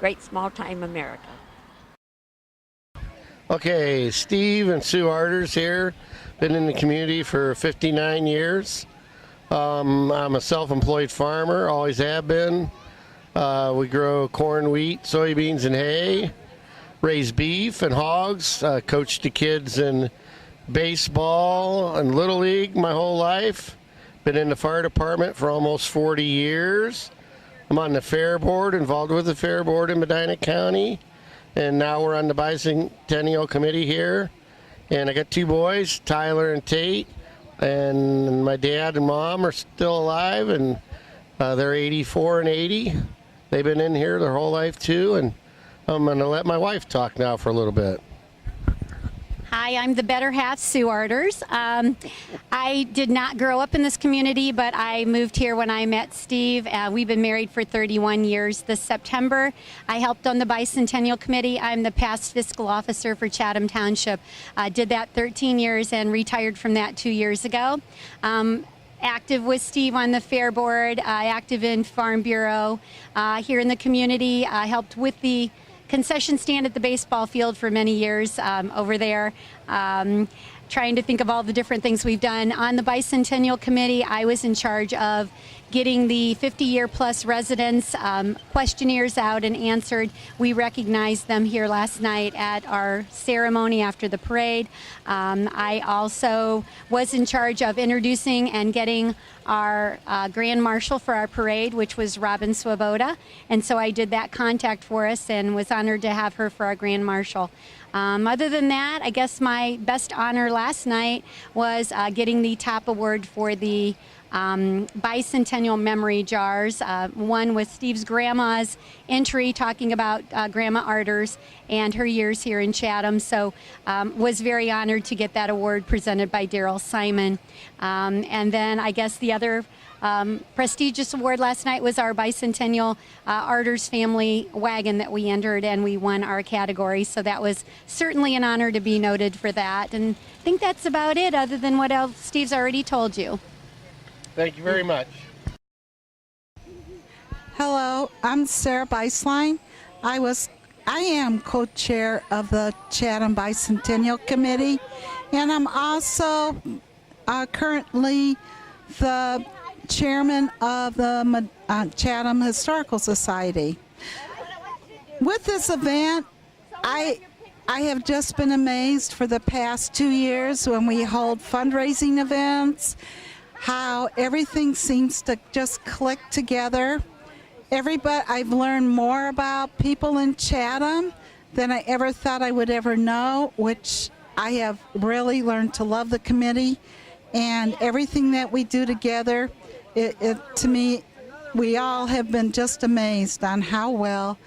[SPEAKER 4] Great small-time America.
[SPEAKER 6] Okay, Steve and Sue Arders here. Been in the community for 59 years. I'm a self-employed farmer, always have been. We grow corn, wheat, soybeans, and hay. Raise beef and hogs. Coach the kids in baseball and Little League my whole life. Been in the fire department for almost 40 years. I'm on the fair board, involved with the fair board in Medina County. And now we're on the Bicentennial Committee here. And I got 2 boys, Tyler and Tate. And my dad and mom are still alive, and they're 84 and 80. They've been in here their whole life too, and I'm going to let my wife talk now for a little bit.
[SPEAKER 7] Hi, I'm the better half, Sue Arders. I did not grow up in this community, but I moved here when I met Steve. We've been married for 31 years. This September, I helped on the Bicentennial Committee. I'm the past fiscal officer for Chatham Township. Did that 13 years and retired from that 2 years ago. Active with Steve on the Fair Board, active in Farm Bureau. Here in the community, I helped with the concession stand at the baseball field for many years over there, trying to think of all the different things we've done. On the Bicentennial Committee, I was in charge of getting the 50-year-plus residents questionnaires out and answered. We recognized them here last night at our ceremony after the parade. I also was in charge of introducing and getting our Grand Marshal for our parade, which was Robin Swoboda. And so I did that contact for us and was honored to have her for our Grand Marshal. Other than that, I guess my best honor last night was getting the top award for the Bicentennial memory jars. One with Steve's grandma's entry talking about Grandma Arders and her years here in Chatham. So was very honored to get that award presented by Daryl Simon. And then I guess the other prestigious award last night was our Bicentennial Arders family wagon that we entered, and we won our category. So that was certainly an honor to be noted for that. And I think that's about it, other than what else Steve's already told you.
[SPEAKER 6] Thank you very much.
[SPEAKER 10] Hello, I'm Sarah Beislein. I am co-chair of the Chatham Bicentennial Committee, and I'm also currently the chairman of the Chatham Historical Society. With this event, I have just been amazed for the past 2 years when we hold fundraising events, how everything seems to just click together. I've learned more about people in Chatham than I ever thought I would ever know, which I have really learned to love the committee and everything that we do together. To me, we all have been just amazed on how well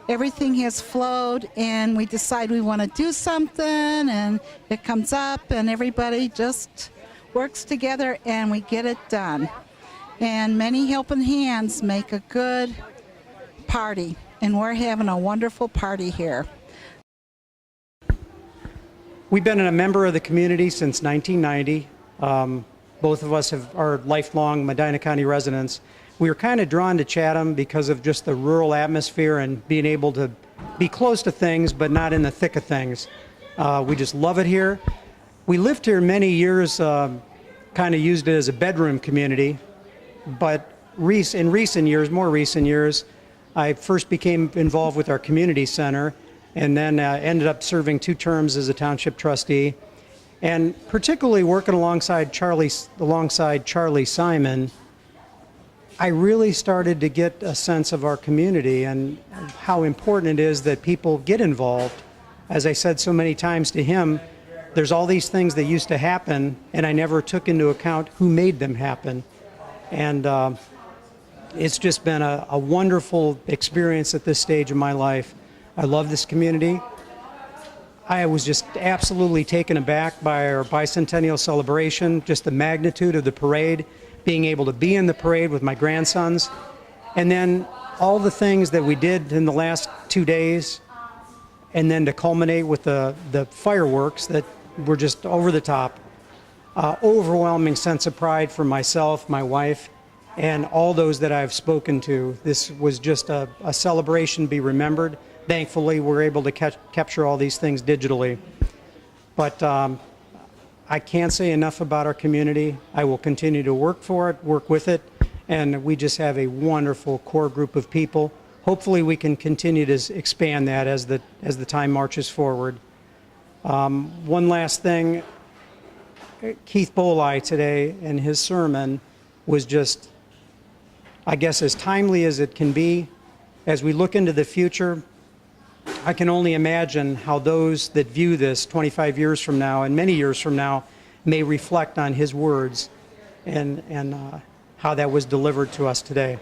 [SPEAKER 10] everything has flowed, and we decide we want to do something and it comes up and everybody just works together and we get it done. And many helping hands make a good party, and we're having a wonderful party here.
[SPEAKER 9] We've been a member of the community since 1990. Both of us are lifelong Medina County residents. We were kind of drawn to Chatham because of just the rural atmosphere and being able to be close to things, but not in the thick of things. We just love it here. We lived here many years, kind of used it as a bedroom community, but in recent years, more recent years, I first became involved with our community center and then ended up serving 2 terms as a township trustee. And particularly working alongside Charlie Simon, I really started to get a sense of our community and how important it is that people get involved. As I said so many times to him, there's all these things that used to happen, and I never took into account who made them happen. And it's just been a wonderful experience at this stage of my life. I love this community. I was just absolutely taken aback by our bicentennial celebration, just the magnitude of the parade, being able to be in the parade with my grandsons, and then all the things that we did in the last 2 days, and then to culminate with the fireworks that were just over the top. Overwhelming sense of pride for myself, my wife, and all those that I've spoken to. This was just a celebration to be remembered. Thankfully, we're able to capture all these things digitally. But I can't say enough about our community. I will continue to work for it, work with it, and we just have a wonderful core group of people. Hopefully, we can continue to expand that as the time marches forward. One last thing, Keith Boley today in his sermon was just, I guess, as timely as it can be. As we look into the future, I can only imagine how those that view this 25 years from now and many years from now may reflect on his words and how that was delivered to us today.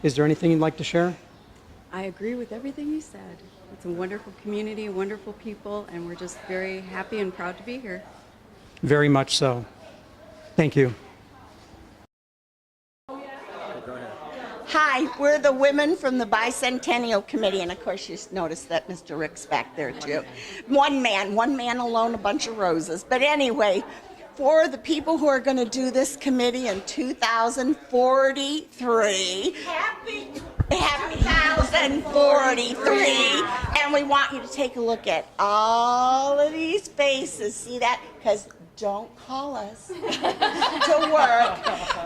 [SPEAKER 9] Is there anything you'd like to share?
[SPEAKER 17] I agree with everything you said. It's a wonderful community, wonderful people, and we're just very happy and proud to be here.
[SPEAKER 9] Very much so. Thank you.
[SPEAKER 28] Hi, we're the women from the Bicentennial Committee, and of course you noticed that Mr. Rick's back there too. One man alone, a bunch of roses. But anyway, for the people who are going to do this committee in 2043, happy 2043, and we want you to take a look at all of these faces. See that? Because don't call us to work,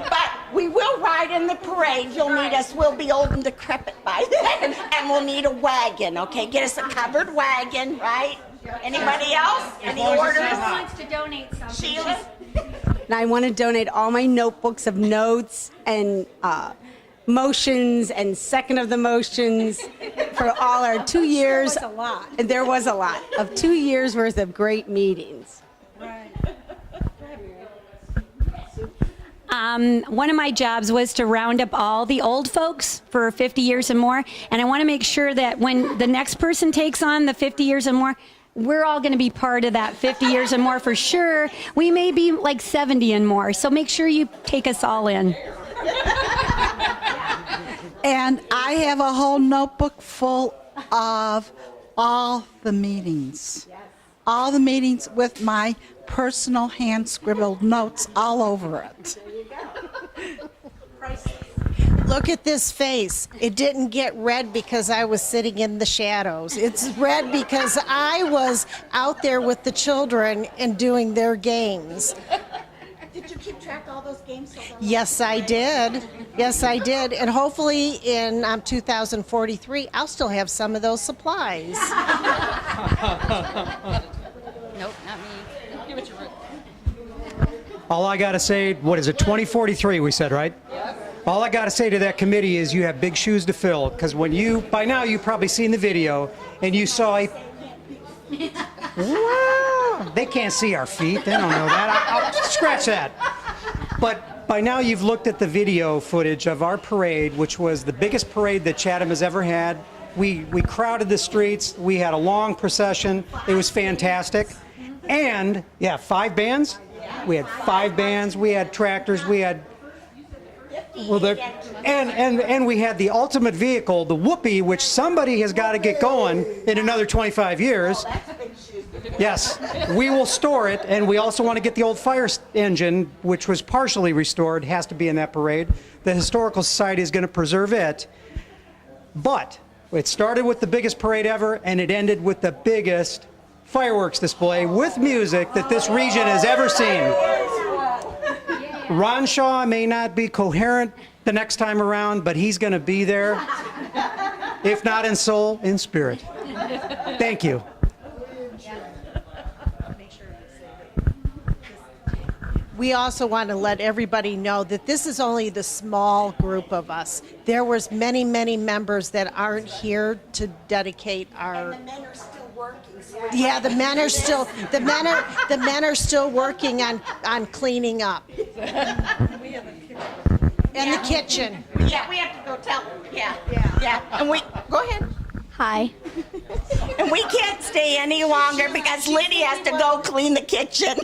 [SPEAKER 28] but we will ride in the parade. You'll need us. We'll be old and decrepit by then, and we'll need a wagon, okay? Get us a covered wagon, right? Anybody else? Any orders?
[SPEAKER 7] Wants to donate something.
[SPEAKER 28] Sheila?
[SPEAKER 16] And I want to donate all my notebooks of notes and motions and second of the motions for all our 2 years.
[SPEAKER 12] There was a lot.
[SPEAKER 16] And there was a lot of 2 years worth of great meetings.
[SPEAKER 7] One of my jobs was to round up all the old folks for 50 years and more, and I want to make sure that when the next person takes on the 50 years and more, we're all going to be part of that 50 years and more for sure. We may be like 70 and more, so make sure you take us all in.
[SPEAKER 10] And I have a whole notebook full of all the meetings. All the meetings with my personal hand-scribbled notes all over it.
[SPEAKER 13] Look at this face. It didn't get red because I was sitting in the shadows. It's red because I was out there with the children and doing their games.
[SPEAKER 28] Did you keep track of all those games?
[SPEAKER 13] Yes, I did. Yes, I did. And hopefully in 2043, I'll still have some of those supplies.
[SPEAKER 15] Nope, not me. Give it to Rick.
[SPEAKER 9] All I got to say, what is it, 2043 we said, right? Yes. All I got to say to that committee is you have big shoes to fill, because by now you've probably seen the video and you saw wow, they can't see our feet, they don't know that. I'll scratch that. But by now you've looked at the video footage of our parade, which was the biggest parade that Chatham has ever had. We crowded the streets, we had a long procession, it was fantastic. And, 5 bands? We had 5 bands, we had tractors, we had, and we had the ultimate vehicle, the Whoopie, which somebody has got to get going in another 25 years. Yes, we will store it, and we also want to get the old fire engine, which was partially restored, has to be in that parade. The Historical Society is going to preserve it. But It started with the biggest parade ever, and it ended with the biggest fireworks display with music that this region has ever seen. Ron Shaw may not be coherent the next time around, but he's going to be there, if not in soul, in spirit. Thank you.
[SPEAKER 13] We also want to let everybody know that this is only the small group of us. There was many, many members that aren't here to dedicate our. And the men are still working. So yeah, the men are still still working on cleaning up. And the kitchen.
[SPEAKER 28] Yeah, we have to go tell them. Yeah. And we go ahead.
[SPEAKER 3] Hi.
[SPEAKER 28] And we can't stay any longer because Lydia has to go clean the kitchen.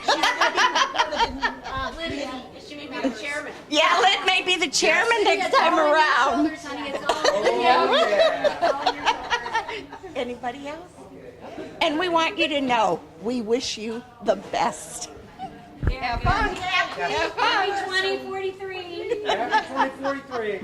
[SPEAKER 28] Yeah, Lyd may be the chairman next time around. Anybody else? And we want you to know, we wish you the best.
[SPEAKER 15] Have fun. Happy 2043.
[SPEAKER 9] Happy 2043.